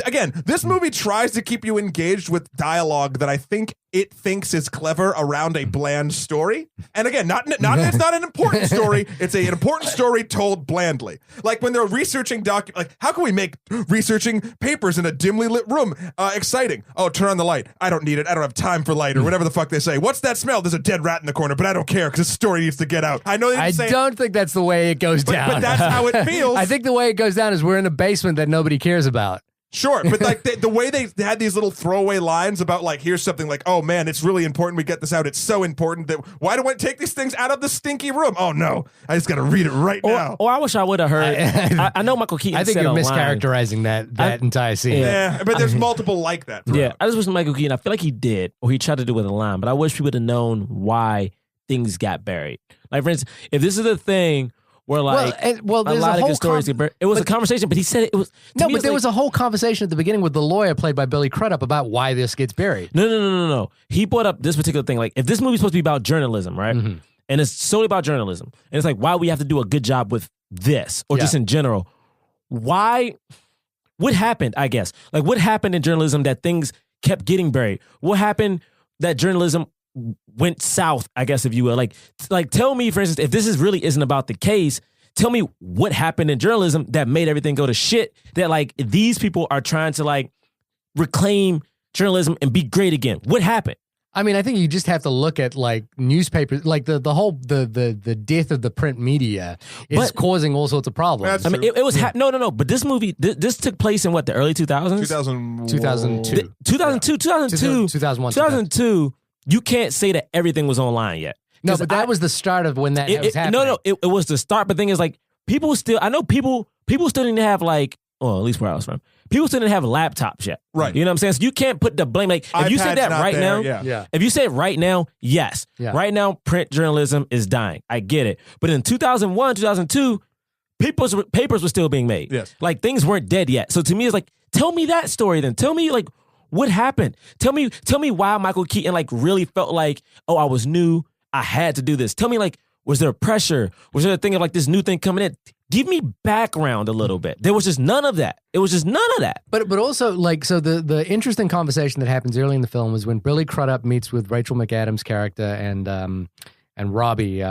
Again, this movie tries to keep you engaged with dialogue that I think it thinks is clever around a bland story. And again, it's not an important story. It's an important story told blandly. Like when they're researching like how can we make researching papers in a dimly lit room exciting? Oh, turn on the light. I don't need it. I don't have time for light or whatever the fuck they say. What's that smell? There's a dead rat in the corner, but I don't care because this story needs to get out. I know they I didn't say don't think that's the way it goes down. but that's how it feels. I think the way it goes down is we're in a basement that nobody cares about. Sure, but like the way they had these little throwaway lines about like, here's something like, oh man, it's really important we get this out. It's so important that why do I take these things out of the stinky room? Oh no, I just got to read it right now. Or I wish I would have heard. I know Michael Keaton. I think said you're a line. mischaracterizing that entire scene. Yeah, but there's multiple like that. Yeah, throughout. I just wish Michael Keaton. I feel like he did, or he tried to do with a line, but I wish we would have known why things got buried. Like for instance, if this is a thing where like a there's lot of whole good stories get buried, it was a conversation, but he said it was there was a whole conversation at the beginning with the lawyer played by Billy Crudup about why this gets buried. No. He brought up this particular thing. Like, if this movie's supposed to be about journalism, right? Mm-hmm. And it's solely about journalism, and it's like why we have to do a good job with this, or just in general. Why? What happened? I guess. Like, what happened in journalism that things kept getting buried? What happened that journalism went south? I guess, if you will. Like, tell me, for instance, if this really isn't about the case. Tell me what happened in journalism that made everything go to shit. That like these people are trying to like reclaim journalism and be great again. What happened? I mean, I think you just have to look at like newspapers, like the whole the death of the print media is causing all sorts of problems. That's I mean, it was no. But this movie, this took place in what, the early 2000s? 2002. 2001. 2002. You can't say that everything was online yet. No, but that was the start of when that was happening. It was the start. But the thing is, like, people still still didn't have like, well, at least where I was from, people still didn't have laptops yet. Right. You know what I'm saying? So you can't put the blame. Like, if you say iPad's that not right there, now, yeah. if you say it right now, yes. Yeah. Right now, print journalism is dying. I get it. But in 2001, 2002, papers were still being made. Yes. Like, things weren't dead yet. So to me, it's like, tell me that story then. Tell me, like, what happened? Tell me why Michael Keaton, like, really felt like, oh, I was new. I had to do this. Tell me, like, was there pressure? Was there a thing of, like, this new thing coming in? Give me background a little bit. There was just none of that. It was just none of that. But also, like, so the interesting conversation that happens early in the film is when Billy Crudup meets with Rachel McAdams' character and Robbie,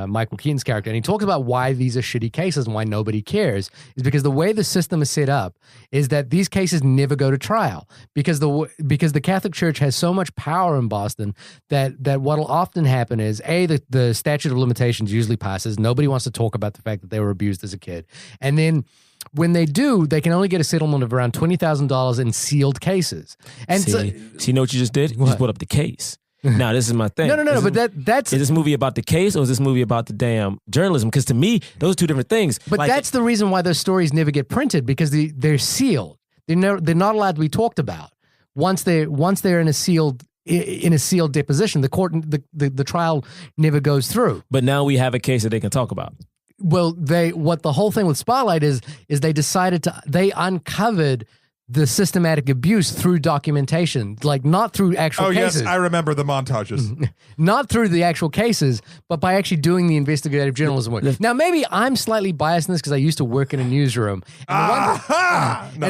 Michael Keaton's character, and he talks about why these are shitty cases and why nobody cares, is because the way the system is set up is that these cases never go to trial because the Catholic Church has so much power in Boston that what'll often happen is the statute of limitations usually passes. Nobody wants to talk about the fact that they were abused as a kid, and then when they do, they can only get a settlement of around $20,000 in sealed cases. And see, you know what you just did? You just put up the case. Now, this is my thing. No, but that's... Is this movie about the case or is this movie about the damn journalism? Because to me, those are two different things. But like, that's the reason why those stories never get printed, because they're sealed. They're not allowed to be talked about. Once they're in a sealed deposition, the court the trial never goes through. But now we have a case that they can talk about. Well, what the whole thing with Spotlight is they decided they uncovered the systematic abuse through documentation, like not through actual cases. Yes, I remember the montages. Not through the actual cases, but by actually doing the investigative journalism work. Now, maybe I'm slightly biased in this because I used to work in a newsroom. And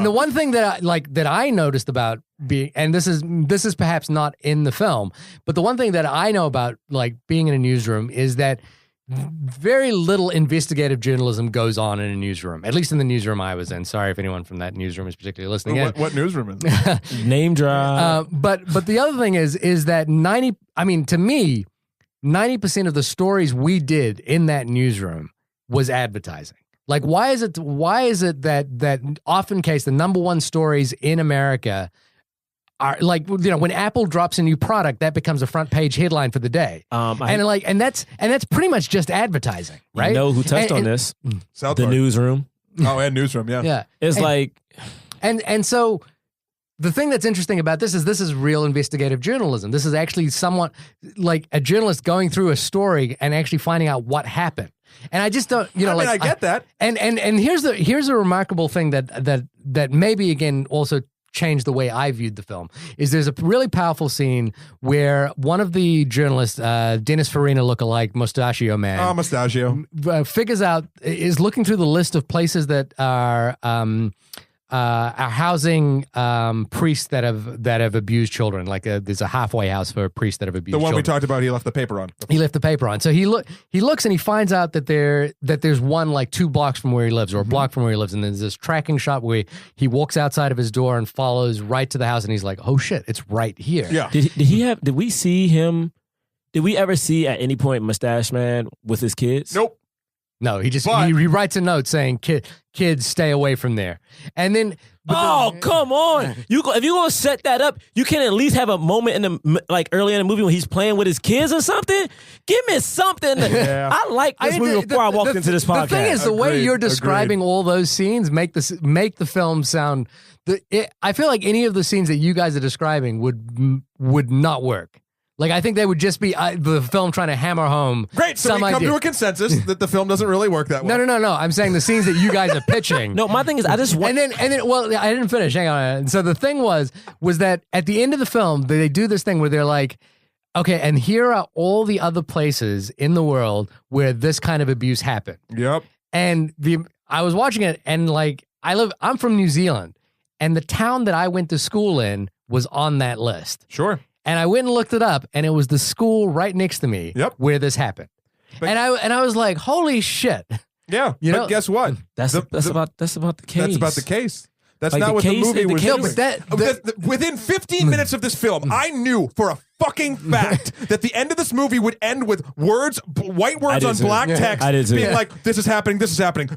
the one thing that I noticed about being, and this is perhaps not in the film, but the one thing that I know about like being in a newsroom is that very little investigative journalism goes on in a newsroom, at least in the newsroom I was in. Sorry if anyone from that newsroom is particularly listening in. What newsroom is it? Name drop. But the other thing is that to me, 90% of the stories we did in that newsroom was advertising. Like, why is it that often case the number one stories in America are like, you know, when Apple drops a new product, that becomes a front page headline for the day. And that's pretty much just advertising, right? You know who touched on this? South the Park. Newsroom. Oh, and Newsroom, yeah. Yeah. It's and so the thing that's interesting about this is real investigative journalism. This is actually somewhat like a journalist going through a story and actually finding out what happened. And I just don't, you know, I get that. And here's a remarkable thing that maybe again also changed the way I viewed the film is there's a really powerful scene where one of the journalists, Dennis Farina lookalike Mustachio Man, Mustachio, figures out, is looking through the list of places that are housing priests that have abused children. Like there's a halfway house for priests that have abused the one children. we talked about. He left the paper on. He left the paper on. So he looks and he finds out that there's one like 2 blocks from where he lives or a block from where he lives, and there's this tracking shot where he walks outside of his door and follows right to the house, and he's like, oh shit, it's right here. Yeah. Did we see him? Did we ever see at any point Mustache Man with his kids? Nope. No, he writes a note saying, kids, stay away from there. And then... come on. If you're going to set that up, you can at least have a moment in the like early in the movie when he's playing with his kids or something. Give me something. Yeah. I like this movie before I walked into this podcast. The thing is, the way you're describing Agreed. all those scenes make the film sound... I feel like any of the scenes that you guys are describing would not work. Like, I think they would just be the film trying to hammer home. Great, so we come to a consensus that the film doesn't really work that way. No. I'm saying the scenes that you guys are pitching. No, my thing is, I just want... And then, well, I didn't finish. Hang on. So the thing was that at the end of the film, they do this thing where they're like, okay, and here are all the other places in the world where this kind of abuse happened. Yep. And I was watching it, and like, I'm from New Zealand, and the town that I went to school in was on that list. Sure. And I went and looked it up, and it was the school right next to me where this happened. And I was like, holy shit. Yeah, You but know- guess what? That's about the case. That's about the case. That's Like, not the what the case movie is the was case. doing. No, but Within 15 minutes of this film, I knew for a fucking fact that the end of this movie would end with white words did on too. black text I did too. being like, this is happening.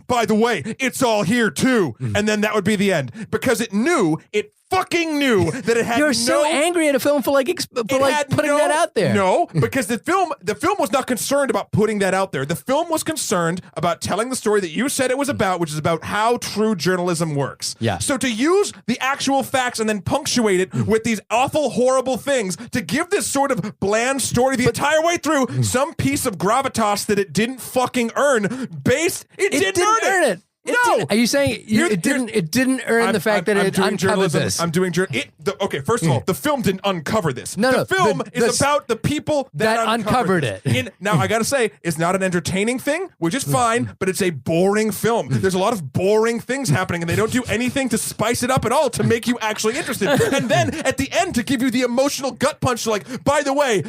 By the way, it's all here too. And then that would be the end. Because it fucking knew that it had You're so angry at a film for putting that out there. No, because the film was not concerned about putting that out there. The film was concerned about telling the story that you said it was about, which is about how true journalism works. Yeah. So to use the actual facts and then punctuate it with these awful, horrible things to give this sort of bland story the entire way through some piece of gravitas that it didn't fucking earn. It didn't earn it. No. Are you saying it didn't earn the fact that it uncovered this? I'm doing journalism. Okay, first of all, the film didn't uncover this. No, the film is about the people that uncovered it. Now, I gotta say, it's not an entertaining thing, which is fine, but it's a boring film. There's a lot of boring things happening, and they don't do anything to spice it up at all to make you actually interested. And then at the end, to give you the emotional gut punch, like, by the way,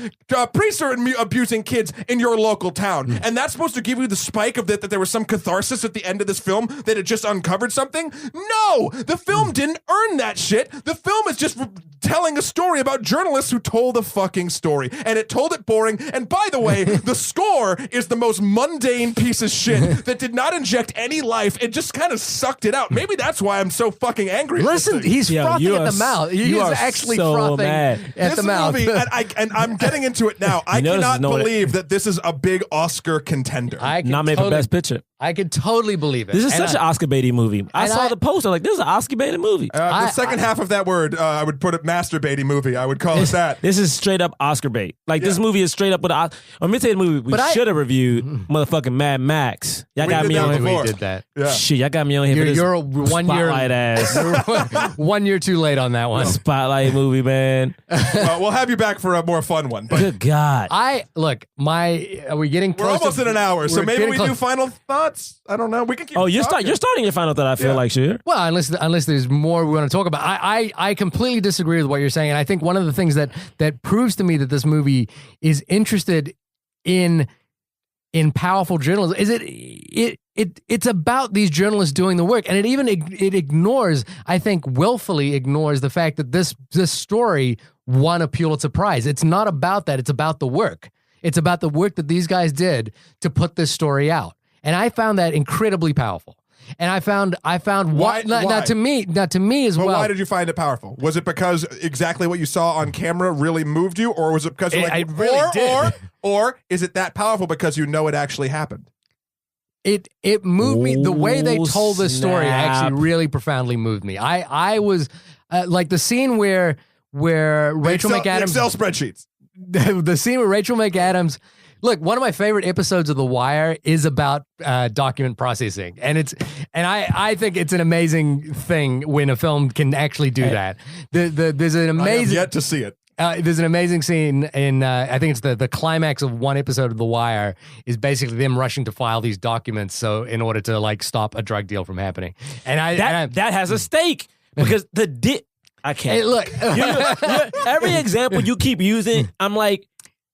priests are abusing kids in your local town, and that's supposed to give you the spike of that there was some catharsis at the end of this film. that it just uncovered something. No, the film didn't earn that shit. The film is just telling a story about journalists who told a fucking story, and it told it boring. And by the way, the score is the most mundane piece of shit that did not inject any life. It just kind of sucked it out. Maybe that's why I'm so fucking angry. Listen, he's frothing at the mouth. He is actually so frothing mad. at the mouth. Movie, and I'm getting into it now. I cannot believe that this is a big Oscar contender. Nominated for Best Picture. I could totally believe it. This is such an Oscar baity movie. I saw the poster like this is an Oscar baity movie. The second half of that word, I would put it masturbating movie. I would call it that. This is straight up Oscar bait. Like this movie is straight up with. Let me tell you the movie we should have reviewed. Motherfucking Mad Max. Y'all got me on here. We did that. Yeah. Shit, y'all got me on here. You're 1 year Spotlight ass. 1 year too late on that one. Spotlight movie, man. We'll have you back for a more fun one. But Good God. Are we getting close? we're almost in an hour, so maybe we close. do final thoughts. I don't know. We can keep. You're talking. starting your final thought. I feel like Shahir. Well, unless there's more we want to talk about. I completely disagree with what you're saying, and I think one of the things that proves to me that this movie is interested in powerful journalism is it's about these journalists doing the work, and it ignores, I think, willfully ignores the fact that this story won a Pulitzer Prize. It's not about that. It's about the work. It's about the work that these guys did to put this story out. And I found that incredibly powerful. And I found Why? now to me as well. Why did you find it powerful? Was it because exactly what you saw on camera really moved you, or was it because It really did. or is it that powerful because you know it actually happened? It moved me. The way they told this story Snap. actually really profoundly moved me. I was like the scene where Rachel McAdams, Excel spreadsheets. the scene where Rachel McAdams. Look, one of my favorite episodes of The Wire is about document processing, and I think it's an amazing thing when a film can actually do that. There's an amazing. I have yet to see it. There's an amazing scene in I think it's the climax of one episode of The Wire is basically them rushing to file these documents so in order to like stop a drug deal from happening. And that has a stake because I can't. Hey, look, every example you keep using, I'm like.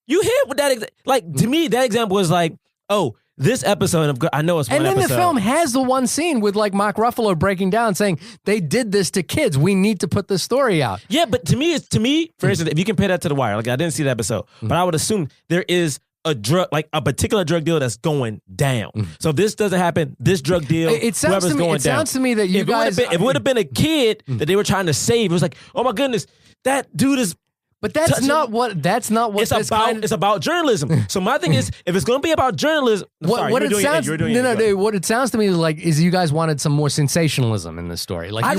You hit with that, like to me, that example was like, oh, this episode of I know it's one and then episode. the film has the one scene with like Mark Ruffalo breaking down saying they did this to kids. We need to put this story out. Yeah, but to me, for instance, if you compare that to The Wire, like I didn't see the episode, but I would assume there is a particular drug deal that's going down. So if this doesn't happen, this drug deal, it sounds to me. It sounds to me that you guys. If it would have been a kid that they were trying to save, it was like, oh my goodness, that dude is. But that's not what. It's about journalism. So my thing is, if it's going to be about journalism, what it sounds to me is you guys wanted some more sensationalism in this story. Like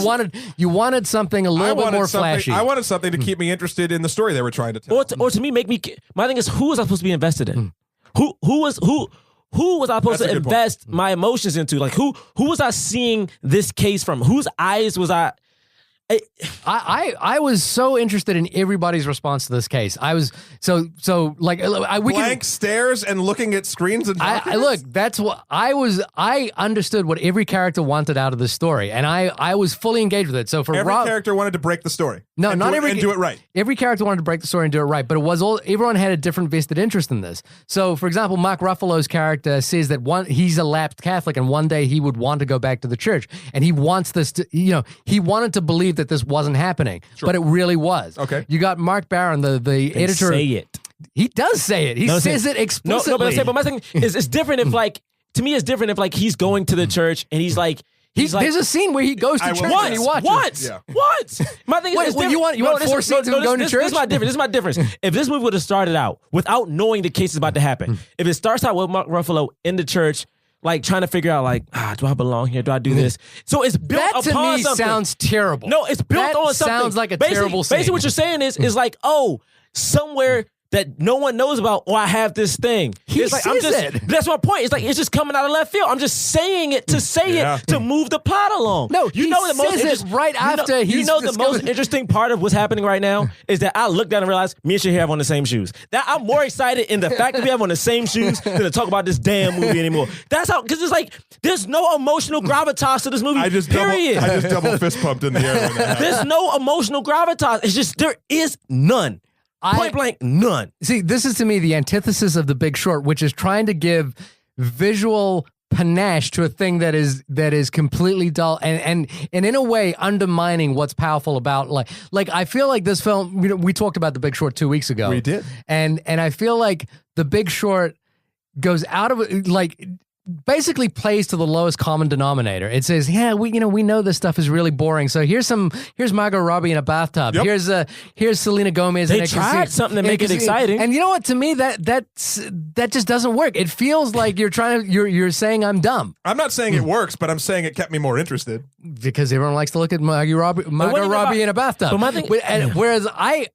you wanted something a little bit more flashy. I wanted something to keep me interested in the story they were trying to tell. Or to me, make me. My thing is, who was I supposed to be invested in? Who was I supposed to invest my emotions into? Like who was I seeing this case from? Whose eyes was I? I was so interested in everybody's response to this case. I was so like blank stares and looking at screens and look. That's what I was. I understood what every character wanted out of the story, and I was fully engaged with it. So for every character wanted to break the story. No, not every and do it right. Every character wanted to break the story and do it right, but it was all everyone had a different vested interest in this. So, for example, Mark Ruffalo's character says that he's a lapsed Catholic, and one day he would want to go back to the church, and he wants this to, he wanted to believe that this wasn't happening, but it really was. Okay. You got Mark Barron, the editor. Say it. He does say it. He says it explicitly. No, but my thing is, it's different if like to me, it's different if like he's going to the church and he's like. There's a scene where he goes to church and he watches. Once. My thing is, you want 4 scenes of him going to church? This is my difference. If this movie would have started out without knowing the case is about to happen, if it starts out with Mark Ruffalo in the church, like trying to figure out like, do I belong here? Do I do this? So it's built upon something. That to me sounds terrible. No, it's built on something. That sounds like a terrible scene. Basically what you're saying is like, oh, somewhere that no one knows about, or I have this thing. He says it. That's my point. It's like it's just coming out of left field. I'm just saying it to say it to move the plot along. No, he says it right after he's the most interesting part of what's happening right now is that I look down and realize me and Shahir have on the same shoes. That I'm more excited in the fact that we have on the same shoes than to talk about this damn movie anymore. That's how, because it's like there's no emotional gravitas to this movie. I just double fist pumped in the air. There's no emotional gravitas. It's just there is none. Point blank, none. See, this is to me the antithesis of The Big Short, which is trying to give visual panache to a thing that is completely dull and in a way undermining what's powerful about like I feel like this film, we talked about The Big Short 2 weeks ago. We did. And I feel like The Big Short goes out of it, like basically plays to the lowest common denominator. It says, yeah, we know this stuff is really boring. So here's Margot Robbie in a bathtub. Yep. Here's Selena Gomez. They tried something to make it exciting. And you know what? To me, that just doesn't work. It feels like you're saying I'm dumb. I'm not saying it works, but I'm saying it kept me more interested. Because everyone likes to look at Margot Robbie in a bathtub. But my thing, whereas I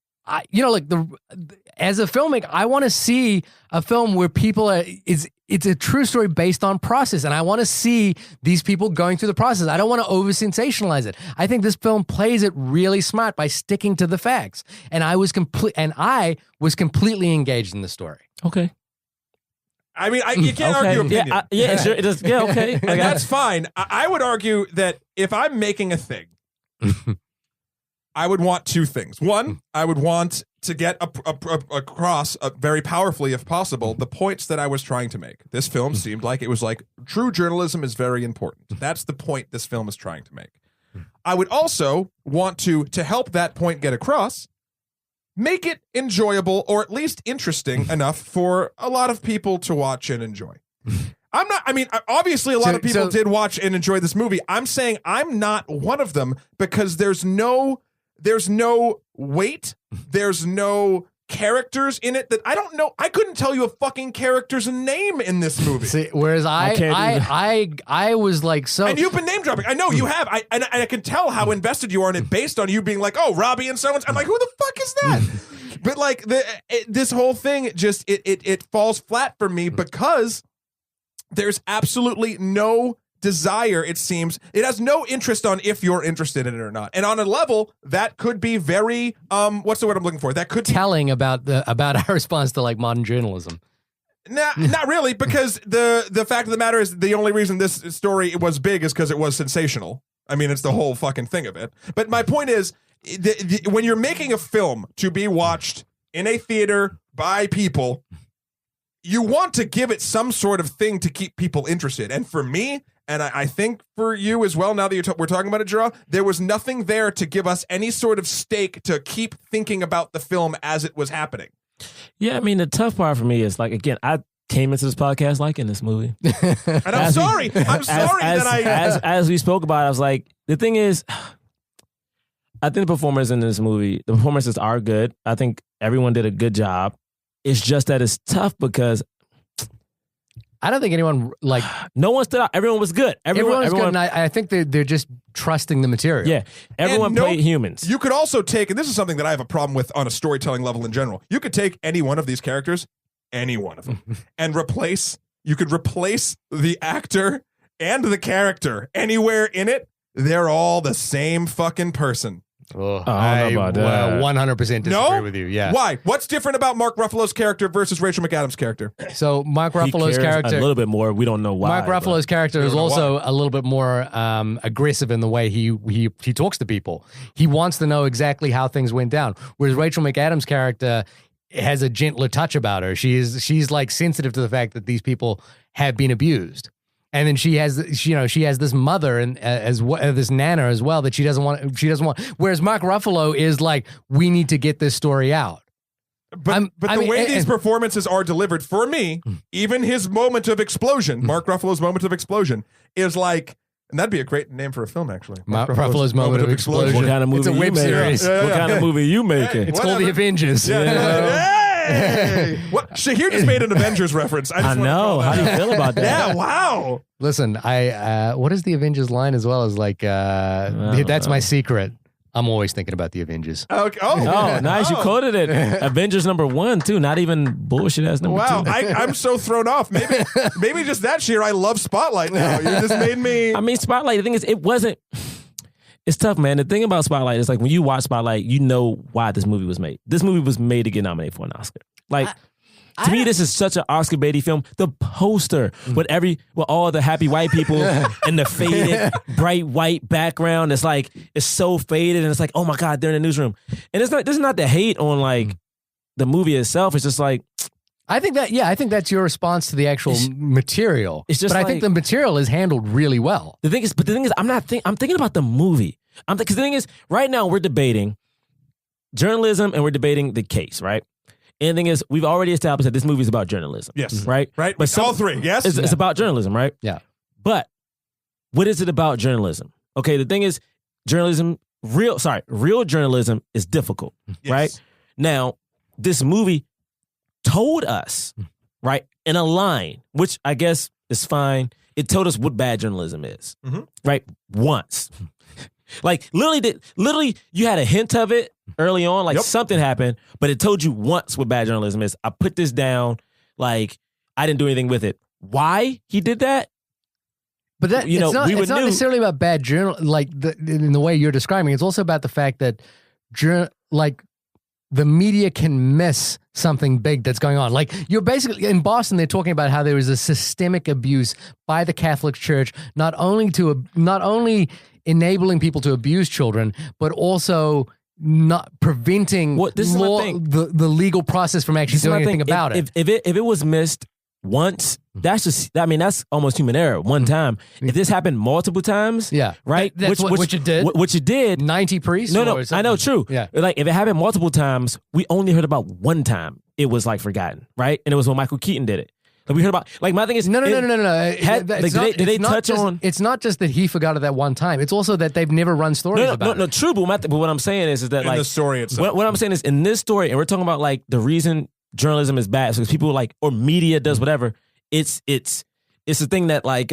as a filmmaker, I want to see a film where people it's a true story based on process, and I want to see these people going through the process. I don't want to over sensationalize it. I think this film plays it really smart by sticking to the facts, and I was completely engaged in the story. okay. I mean, you can't argue opinion. Sure, it is. Yeah, okay. And that's fine. I would argue that if I'm making a thing, I would want two things. One, I would want to get across very powerfully, if possible, the points that I was trying to make. This film seemed like it was like true journalism is very important. That's the point this film is trying to make. I would also want to help that point get across, make it enjoyable or at least interesting enough for a lot of people to watch and enjoy. Obviously a lot of people did watch and enjoy this movie. I'm saying I'm not one of them because there's no weight, there's no characters in it that I don't know. I couldn't tell you a fucking character's name in this movie. See, whereas I was like so. And you've been name dropping. I know you have. I can tell how invested you are in it based on you being like, oh, Robbie and so on. I'm like, who the fuck is that? But like this whole thing just it falls flat for me because there's absolutely no desire, it seems. It has no interest on if you're interested in it or not. And on a level, that could be very, what's the word I'm looking for? That could be telling about our response to like modern journalism. Nah, not really, because the fact of the matter is the only reason this story was big is because it was sensational. I mean, it's the whole fucking thing of it. But my point is, when you're making a film to be watched in a theater by people, you want to give it some sort of thing to keep people interested. And for me, and I think for you as well, now that we're talking about it, Jerah, there was nothing there to give us any sort of stake to keep thinking about the film as it was happening. Yeah, I mean, the tough part for me is, like, again, I came into this podcast liking this movie. And I'm sorry. As we spoke about it, I was like, the thing is, I think the performances are good. I think everyone did a good job. It's just that it's tough because I don't think anyone no one stood out. Everyone was good. Everyone was good, and I think they're just trusting the material. Yeah, everyone played humans. You could also take, and this is something that I have a problem with on a storytelling level in general. You could take any one of these characters, any one of them, and replace the actor and the character anywhere in it. They're all the same fucking person. I 100% disagree with you. Yeah. Why? What's different about Mark Ruffalo's character versus Rachel McAdams' character? So Mark Ruffalo's character a little bit more. We don't know why. Mark Ruffalo's character is also a little bit more aggressive in the way he talks to people. He wants to know exactly how things went down. Whereas Rachel McAdams' character has a gentler touch about her. She's like sensitive to the fact that these people have been abused. And then she has this mother and this nana as well that she doesn't want. Whereas Mark Ruffalo is like, we need to get this story out. But the way these performances are delivered, for me, even his moment of explosion, Mark Ruffalo's moment of explosion, is like, and that'd be a great name for a film, actually. Mark Ruffalo's moment of explosion. What kind of movie? It's a web series. What kind of movie you making? It's called The Avengers. Hey! What? Shahir just made an Avengers reference. I know. How do you feel about that? Yeah, wow. Listen, what is the Avengers line as well as like, that's my secret. I'm always thinking about the Avengers. Okay. Oh, nice. You quoted it. Avengers #1, too. Not even bullshit as number 2. Wow, I'm so thrown off. Maybe just that year I love Spotlight now. You just made me. I mean, Spotlight, the thing is, it's tough, man. The thing about Spotlight is, like, when you watch Spotlight, you know why this movie was made. This movie was made to get nominated for an Oscar. Like, to me, this is such an Oscar baity film. The poster with all the happy white people and the faded bright white background. It's like, it's so faded, and it's like, oh my God, they're in the newsroom. And this is not the hate on like the movie itself. It's just like, I think that's your response to the actual material. It's just but I think the material is handled really well. The thing is, I'm thinking about the movie. Because the thing is, right now we're debating journalism and we're debating the case, right? And the thing is, we've already established that this movie is about journalism. Yes. Right? Right. But all three, yes? It's about journalism, right? Yeah. But what is it about journalism? Okay, the thing is, real journalism is difficult, Yes. right? Now, this movie told us, right, in a line, which I guess is fine. It told us what bad journalism is, right? Once. Like, literally, you had a hint of it early on, like something happened, but it told you once what bad journalism is. I put this down, like, I didn't do anything with it. Why he did that? But that it's not necessarily about bad journal, like in the way you're describing. It's also about the fact that the media can miss something big that's going on. Like, you're basically in Boston, they're talking about how there is a systemic abuse by the Catholic Church, not only enabling people to abuse children, but also not preventing the legal process from actually doing anything about it. If it was missed once, that's almost human error. One time. If this happened multiple times, right? Which it did. Which it did. 90 priests? No, I know, true. Yeah. Like, if it happened multiple times, we only heard about one time it was, like, forgotten, right? And it was when Michael Keaton did it. Like, we heard about, like, my thing is... No. Did they touch on... It's not just that he forgot it that one time. It's also that they've never run stories about it. No, true, but what I'm saying is that, in like... the story itself. What I'm saying is, in this story, and we're talking about, like, the reason journalism is bad, so people, like, or media does whatever... It's a thing that, like,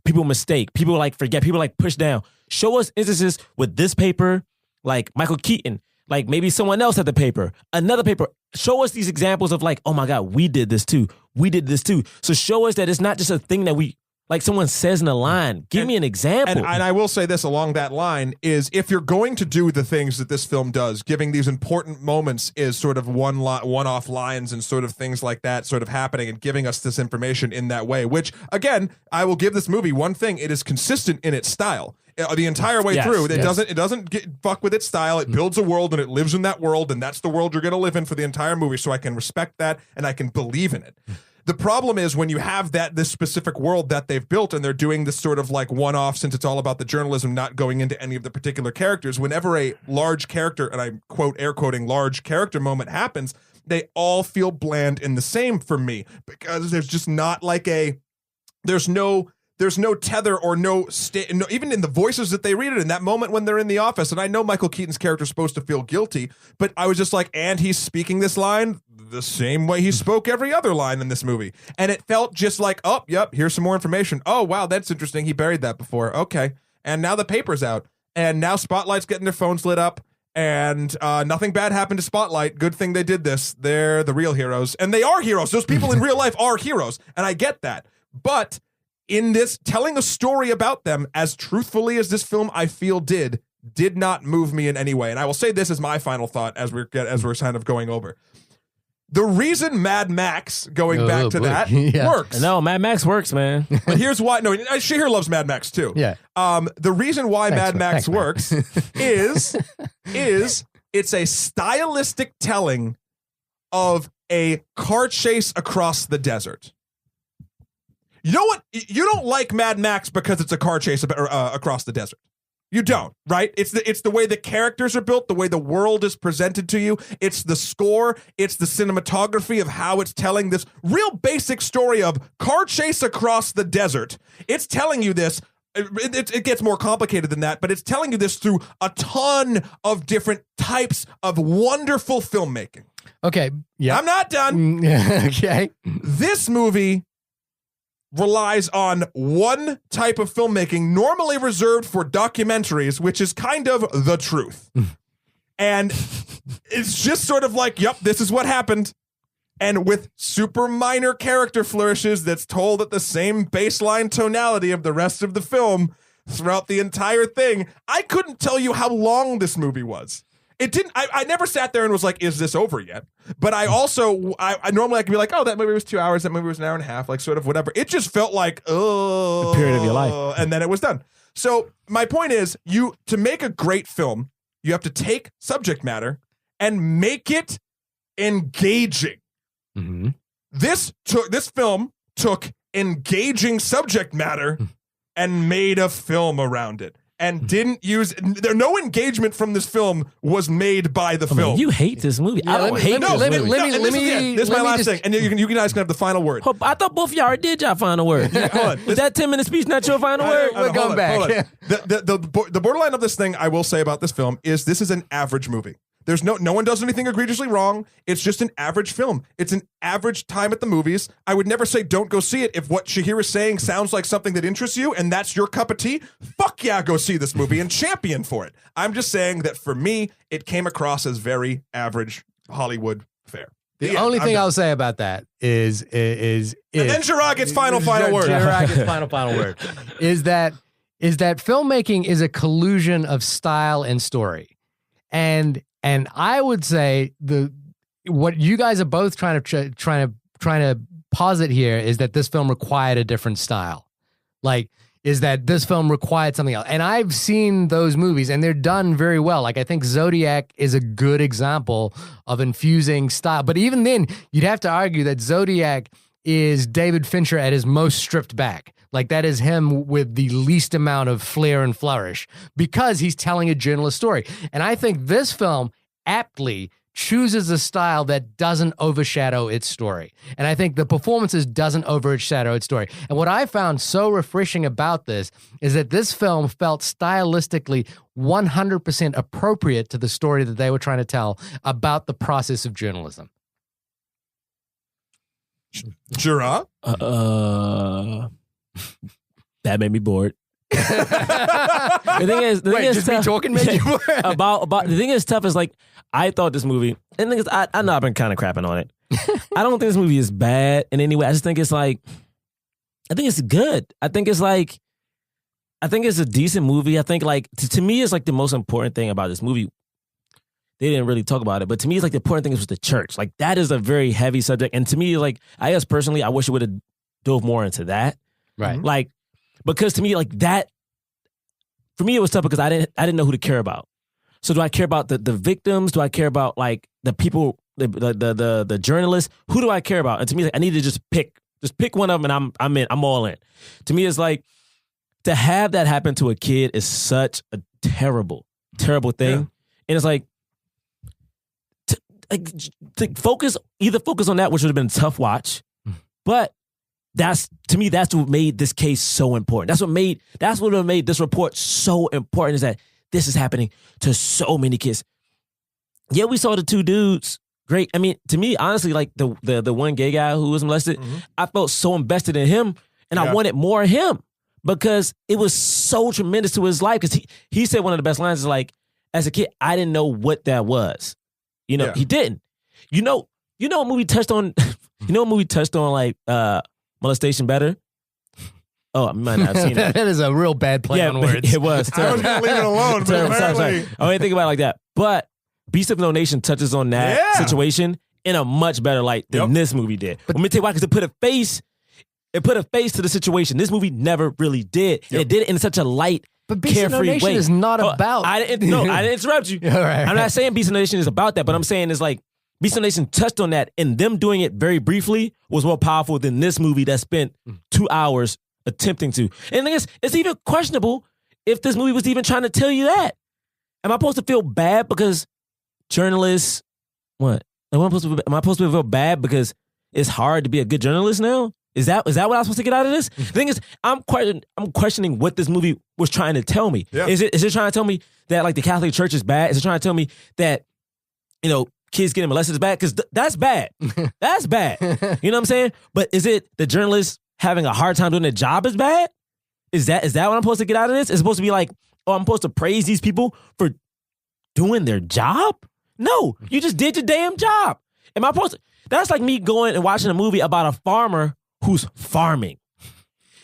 people mistake, people, like, forget, people, like, push down. Show us instances with this paper, like Michael Keaton, like maybe someone else had the paper, another paper. Show us these examples of, like, oh my God, we did this too. So show us that it's not just a thing that we, like, someone says in a line. Give me an example. And I will say this along that line is, if you're going to do the things that this film does, giving these important moments is sort of one-off lines and sort of things like that sort of happening and giving us this information in that way, which, again, I will give this movie one thing. It is consistent in its style. The entire way through. It doesn't fuck with its style. It builds a world and it lives in that world, and that's the world you're going to live in for the entire movie, so I can respect that and I can believe in it. The problem is when you have this specific world that they've built and they're doing this sort of, like, one-off, since it's all about the journalism, not going into any of the particular characters. Whenever a large character, and I quote, air quoting, large character moment happens, they all feel bland and the same for me, because there's just not like there's no tether or no, even in the voices that they read it in that moment when they're in the office. And I know Michael Keaton's character is supposed to feel guilty, but I was just like, and he's speaking this line the same way he spoke every other line in this movie. And it felt just like, oh, yep, here's some more information. Oh, wow, that's interesting. He buried that before. Okay. And now the paper's out. And now Spotlight's getting their phones lit up. And nothing bad happened to Spotlight. Good thing they did this. They're the real heroes. And they are heroes. Those people in real life are heroes. And I get that. But in this, telling a story about them as truthfully as this film, I feel, did not move me in any way. And I will say this as my final thought as we're kind of going over. The reason Mad Max, going back to that, works. No, Mad Max works, man. But here's why. No, Shahir loves Mad Max too. Yeah. The reason why Mad Max works is it's a stylistic telling of a car chase across the desert. You know what? You don't like Mad Max because it's a car chase across the desert. You don't, right? It's the way the characters are built, the way the world is presented to you. It's the score. It's the cinematography of how it's telling this real basic story of car chase across the desert. It's telling you this. It gets more complicated than that, but it's telling you this through a ton of different types of wonderful filmmaking. Okay. Yeah. I'm not done. Okay. This movie relies on one type of filmmaking normally reserved for documentaries, which is kind of the truth. And it's just sort of like, yep, this is what happened. And with super minor character flourishes that's told at the same baseline tonality of the rest of the film throughout the entire thing. I couldn't tell you how long this movie was. It didn't. I never sat there and was like, "Is this over yet?" But I also, I normally I can be like, "Oh, that movie was 2 hours. That movie was an hour and a half." Like, sort of whatever. It just felt like, oh, the period of your life, and then it was done. So my point is, to make a great film, you have to take subject matter and make it engaging. Mm-hmm. This film took engaging subject matter and made a film around it. And didn't use no engagement from this film was made by the film. You hate this movie. Yeah, I don't hate this movie. This is my last thing, and you guys can have the final word. I thought both of y'all already did y'all final word. Hold on. Was that 10-minute speech not your final word? We're going back. The borderline of this thing I will say about this film is this is an average movie. There's no one does anything egregiously wrong. It's just an average film. It's an average time at the movies. I would never say don't go see it. If what Shahir is saying sounds like something that interests you and that's your cup of tea, fuck yeah, go see this movie and champion for it. I'm just saying that for me, it came across as very average Hollywood fare. The only thing I'll say about that is and then Jerah gets final word. Jerah gets final word. Is that filmmaking is a collusion of style and story, and I would say what you guys are both trying to posit here is that this film required a different style. Like, is that this film required something else? And I've seen those movies, and they're done very well. Like, I think Zodiac is a good example of infusing style. But even then, you'd have to argue that Zodiac is David Fincher at his most stripped back. Like, that is him with the least amount of flair and flourish because he's telling a journalist story. And I think this film aptly chooses a style that doesn't overshadow its story. And I think the performances doesn't overshadow its story. And what I found so refreshing about this is that this film felt stylistically 100% appropriate to the story that they were trying to tell about the process of journalism. Jerah? That made me bored. The thing is just tough, me talking made you bored? about the thing is tough is like I thought this movie, and the thing is, I know I've been kind of crapping on it. I don't think this movie is bad in any way. I just think it's like, I think it's good. I think it's a decent movie. I think like to me, it's like the most important thing about this movie. They didn't really talk about it, but to me, it's like the important thing was the church. Like that is a very heavy subject, and to me, like I guess personally, I wish it would have dove more into that. Right. Like, because to me, like that, for me, it was tough because I didn't know who to care about. So do I care about the victims? Do I care about like the people, the journalists? Who do I care about? And to me, like, I need to just pick one of them, and I'm all in. To me, it's like to have that happen to a kid is such a terrible thing, and it's like to focus on that, which would have been a tough watch, but. To me, that's what made this case so important. That's what made this report so important, is that this is happening to so many kids. Yeah, we saw the two dudes. Great. I mean, to me, honestly, like the one gay guy who was molested, I felt so invested in him, and I wanted more of him because it was so tremendous to his life. Because he said one of the best lines is like, as a kid, I didn't know what that was. You know, he didn't. You know what movie touched on? Like molestation better? Oh, I might not have seen it. That is a real bad play on words. It was. I was going to leave it alone, but apparently... I didn't think about it like that. But Beast of No Nation touches on that situation in a much better light than this movie did. But let me tell you why, because it put a face to the situation. This movie never really did. And it did it in such a light, but Beast of No Nation way. is not about... I didn't interrupt you. All right. I'm not saying Beast of No Nation is about that, but I'm saying it's like, Beast of Nation touched on that, and them doing it very briefly was more powerful than this movie that spent 2 hours attempting to. And the thing is, it's even questionable if this movie was even trying to tell you that. Am I supposed to feel bad because journalists, what? Am I supposed to feel bad because it's hard to be a good journalist now? Is that what I'm supposed to get out of this? The thing is, I'm questioning what this movie was trying to tell me. Yeah. Is it trying to tell me that like the Catholic Church is bad? Is it trying to tell me that, kids getting molested is bad? Because that's bad. That's bad. You know what I'm saying? But is it the journalists having a hard time doing their job is bad? Is that what I'm supposed to get out of this? It's supposed to be like, oh, I'm supposed to praise these people for doing their job? No, you just did your damn job. Am I supposed to? That's like me going and watching a movie about a farmer who's farming.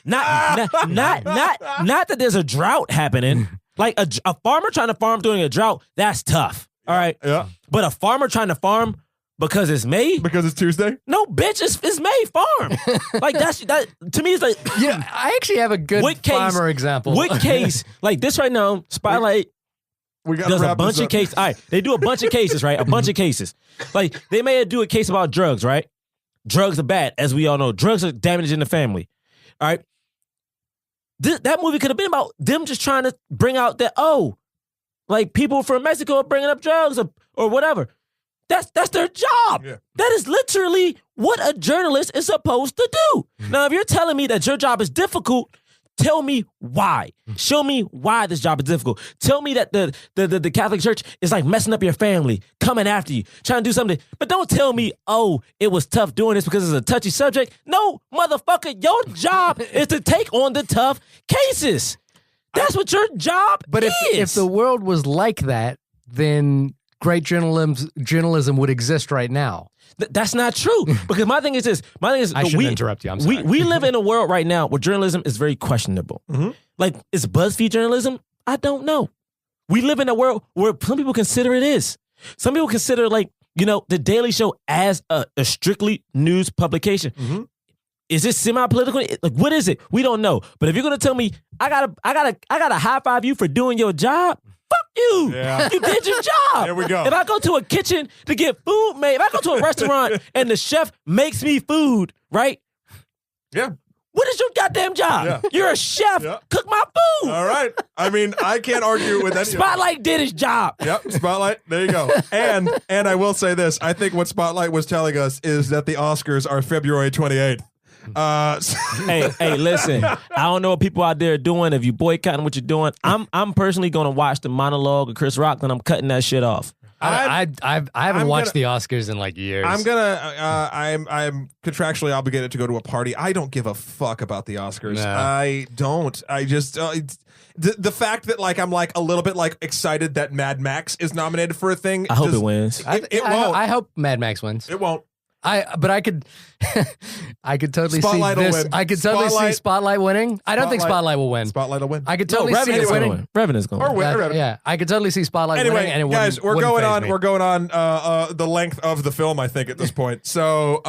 Not that there's a drought happening. Like a farmer trying to farm during a drought, that's tough. All right. Yeah. But a farmer trying to farm because it's May? Because it's Tuesday? No, bitch, it's May. Farm. Like that to me, it's like, I actually have a good farmer example. What case? Like this right now, Spotlight does a bunch of cases. All right, they do a bunch of cases, right? A bunch of cases. Like they may do a case about drugs, right? drugs are bad, as we all know. Drugs are damaging the family. All right. That movie could have been about them just trying to bring out that, like people from Mexico are bringing up drugs or whatever. That's their job. Yeah. That is literally what a journalist is supposed to do. Now, if you're telling me that your job is difficult, tell me why. Show me why this job is difficult. Tell me that the Catholic Church is like messing up your family, coming after you, trying to do something. But don't tell me, it was tough doing this because it's a touchy subject. No, motherfucker, your job is to take on the tough cases. That's what your job is. But if the world was like that, then great journalism would exist right now. That's not true. Because my thing is this. I shouldn't interrupt you. I'm sorry. We live in a world right now where journalism is very questionable. Mm-hmm. Like, is BuzzFeed journalism? I don't know. We live in a world where some people consider it is. Some people consider, like, The Daily Show as a strictly news publication. Mm-hmm. Is this semi-political? Like, what is it? We don't know. But if you're gonna tell me I gotta high five you for doing your job, fuck you. Yeah. You did your job. There we go. If I go to a kitchen to get food made, if I go to a restaurant and the chef makes me food, right? Yeah. What is your goddamn job? Yeah. You're a chef. Yeah. Cook my food. All right. I mean, I can't argue with that. Spotlight did his job. Yep. Spotlight. There you go. And I will say this. I think what Spotlight was telling us is that the Oscars are February 28th. Hey, listen. I don't know what people out there are doing. If you boycotting what you're doing, I'm personally going to watch the monologue of Chris Rock, and I'm cutting that shit off. I haven't watched the Oscars in like years. I'm contractually obligated to go to a party. I don't give a fuck about the Oscars. No. I don't. I just the fact that like I'm like a little bit like excited that Mad Max is nominated for a thing. I hope it wins. It won't. I hope Mad Max wins. It won't. I could totally Spotlight see this. Will win. I could totally see Spotlight winning. I don't think Spotlight will win. Spotlight will win. I could totally see it winning. Revenant's going to win. Yeah, I could totally see Spotlight winning. And guys, we're going on the length of the film, I think, at this point. So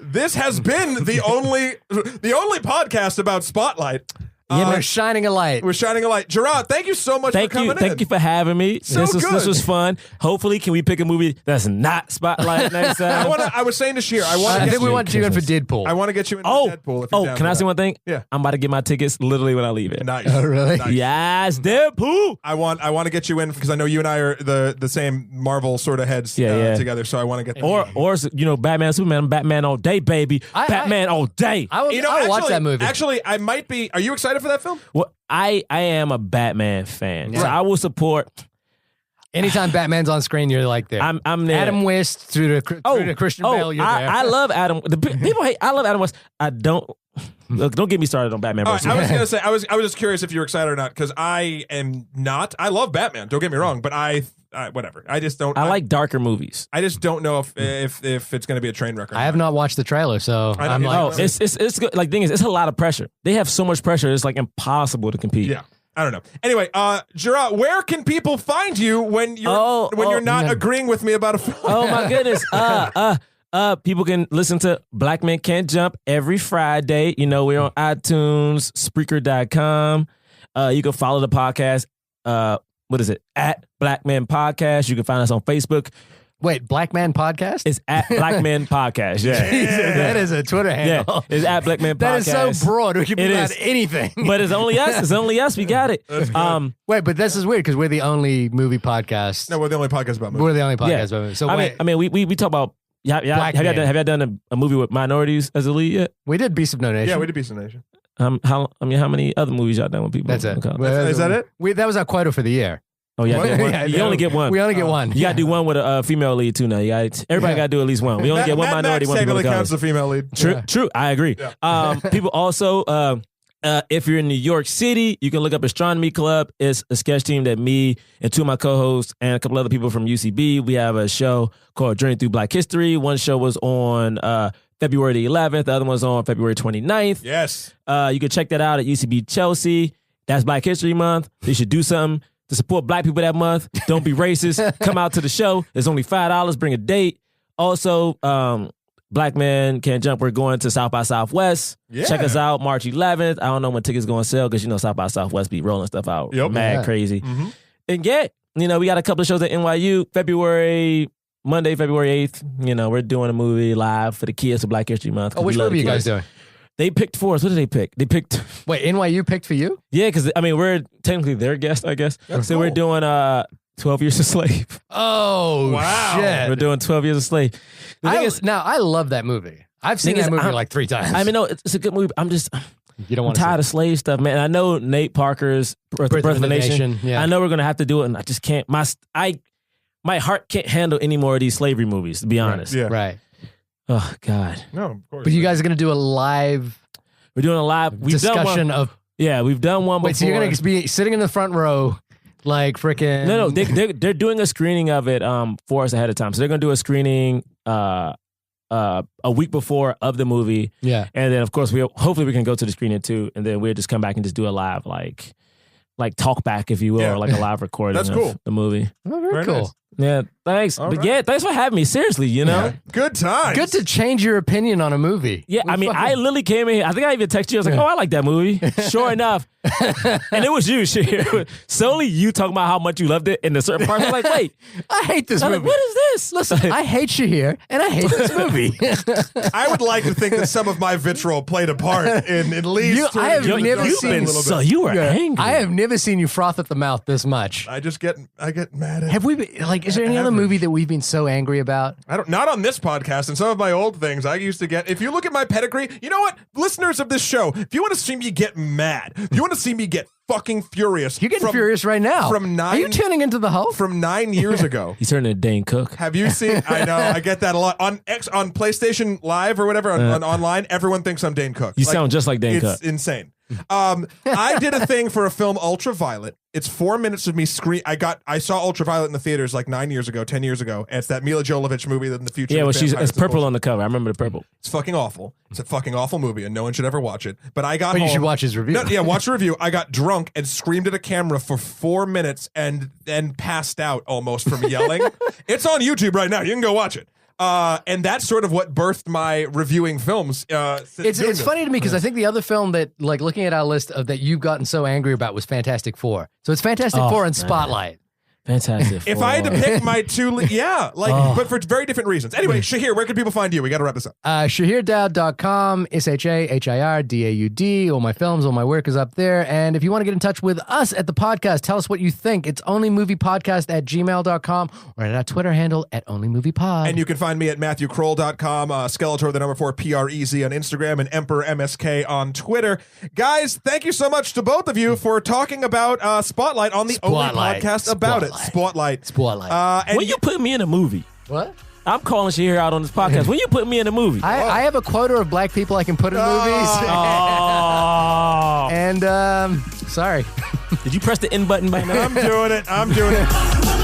this has been the only podcast about Spotlight. We're shining a light. We're shining a light. Jerah, thank you so much for coming in. Thank you for having me. This was fun. Hopefully, can we pick a movie that's not Spotlight next time? I was saying to Shahir, I think we want you in for Deadpool. I want to get you in for Deadpool. Can I say one thing? Yeah. I'm about to get my tickets literally when I leave it. Nice. Oh, really? Nice. Yes, Deadpool. I want to get you in because I know you and I are the same Marvel sort of heads together. So I want to get or Batman, Superman, Batman all day, baby. Batman all day. I will watch that movie. Actually, I might be. Are you excited for that film? Well, I am a Batman fan, so I will support. Anytime Batman's on screen, you're like there. I'm there. Adam West through to Christian Bale. You're there. I love Adam. People hate. I love Adam West. I don't. Look, don't get me started on Batman. Right, I was gonna say I was just curious if you were excited or not because I am not. I love Batman. Don't get me wrong, but whatever. I just don't. I like darker movies. I just don't know if it's going to be a train wreck. I have not watched the trailer, so I'm like, it's good. Like, thing is, it's a lot of pressure. They have so much pressure. It's like impossible to compete. Yeah. I don't know. Anyway, Jerah, where can people find you when you're not agreeing with me about a film? Oh my goodness. People can listen to Black Men Can't Jump every Friday. We're on iTunes, Spreaker.com. You can follow the podcast. What is it? At Black Men Podcast. You can find us on Facebook. Wait, Black Man Podcast? It's at Black Men Podcast. Yeah. That is a Twitter handle. Yeah, it's at Black Men Podcast. That is so broad. We can be about anything. But it's only us. It's only us. We got it. Wait, but this is weird because we're the only movie podcast. No, we're the only podcast about movies. We're the only podcast about movies. So I mean, we talk about. Have you done a movie with minorities as a lead yet? We did Beast of No Nation. Yeah, we did Beast of No Nation. How many other movies y'all done with people? That's it. Is that it? That was our quota for the year. Oh yeah, you only get one. We only get one. You got to do one with a female lead too. Now everybody got to do at least one. We only get one minority, one people. Counts the female lead. True. I agree. Yeah. People also, if you're in New York City, you can look up Astronomy Club. It's a sketch team that me and two of my co-hosts and a couple other people from UCB. We have a show called Journey Through Black History. One show was on February the 11th. The other one's on February 29th. Yes. You can check that out at UCB Chelsea. That's Black History Month. You should do something to support black people that month. Don't be racist. Come out to the show. It's only $5. Bring a date. Also, Black Men Can't Jump. We're going to South by Southwest. Yeah. Check us out March 11th. I don't know when tickets going to sell because South by Southwest be rolling stuff out. Mad crazy. Mm-hmm. And we got a couple of shows at NYU. February Monday, February 8th, we're doing a movie live for the kids of Black History Month. Oh, which movie are you guys doing? They picked for us. What did they pick? They picked... Wait, NYU picked for you? Yeah, because, we're technically their guest, I guess. That's so cool. we're doing 12 Years a Slave. Oh, Wow. shit. We're doing 12 Years a Slave. The thing is, Now, I love that movie. I've seen that movie like 3 times. no, it's a good movie. I'm don't tired of slave stuff, man. I know Nate Parker's Birth of a Nation. Yeah. I know we're going to have to do it, and I just can't. My heart can't handle any more of these slavery movies, to be honest. Yeah. Right. Oh, God. No, of course. But you guys are going to do a live We're doing a live discussion of... Yeah, we've done one before. Wait, so you're going to be sitting in the front row like freaking... No, they're doing a screening of it for us ahead of time. So they're going to do a screening a week before of the movie. Yeah. And then, of course, hopefully we can go to the screening too. And then we'll just come back and just do a live, like talk back, if you will, or like a live recording That's cool. of the movie. Oh, very cool. Nice. Yeah, thanks. All But right. yeah, thanks for having me. Seriously, Yeah. Good times. Good to change your opinion on a movie. Yeah, I literally came in here. I think I even texted you. I was like, oh, I like that movie. Sure enough. And it was you, Shahir. Solely you talking about how much you loved it in a certain part. I was like, wait. I hate this I'm movie. like, what is this? Listen, I hate Shahir, and I hate this movie. I would like to think that some of my vitriol played a part in at least. I have turning never it seen- a little So bit. you were angry. I have never seen you froth at the mouth this much. I get mad at. Have we been, is there any other Average. movie that we've been so angry about? Not on this podcast. And some of my old things I used to get. If you look at my pedigree, you know what, listeners of this show, if you want to see me get mad, if you want to see me get fucking furious, You're getting furious right now. Are you tuning into the Hulk? from 9 years ago. He's turning to Dane Cook. Have you seen? I know I get that a lot on PlayStation Live or whatever on online. Everyone thinks I'm Dane Cook. You sound just like Dane Cook. It's insane. I did a thing for a film, Ultraviolet. It's 4 minutes of me I saw Ultraviolet in the theaters like 9 years ago, 10 years ago. And it's that Mila Jovovich movie that in the future. Yeah, well, with vampires it's and purple bullshit. on the cover. I remember the purple. It's fucking awful. It's a fucking awful movie, and no one should ever watch it. But I got But you home. should watch his review. No, yeah, watch the review. I got drunk and screamed at a camera for 4 minutes and then passed out almost from yelling. It's on YouTube right now. You can go watch it. And that's sort of what birthed my reviewing films. It's funny to me because I think the other film that, like, looking at our list of that you've gotten so angry about was Fantastic Four. So it's Fantastic Four and Spotlight. Fantastic. If I had to pick my two, but for very different reasons. Anyway, Shahir, where can people find you? We got to wrap this up. ShahirDaud.com, ShahirDaud. All my films, all my work is up there. And if you want to get in touch with us at the podcast, tell us what you think. It's onlymoviepodcast@gmail.com or at our Twitter handle at onlymoviepod. And you can find me at MatthewKroll.com, Skeletor, the number 4, PREZ on Instagram, and Emperor MSK on Twitter. Guys, thank you so much to both of you for talking about Spotlight on the only Spotlight. podcast about it. Spotlight. And when you put me in a movie, What? I'm calling Shahir out on this podcast. When you put me in a movie, I have a quota of black people I can put in movies. oh, And, sorry. did you press the N button by now? I'm doing it.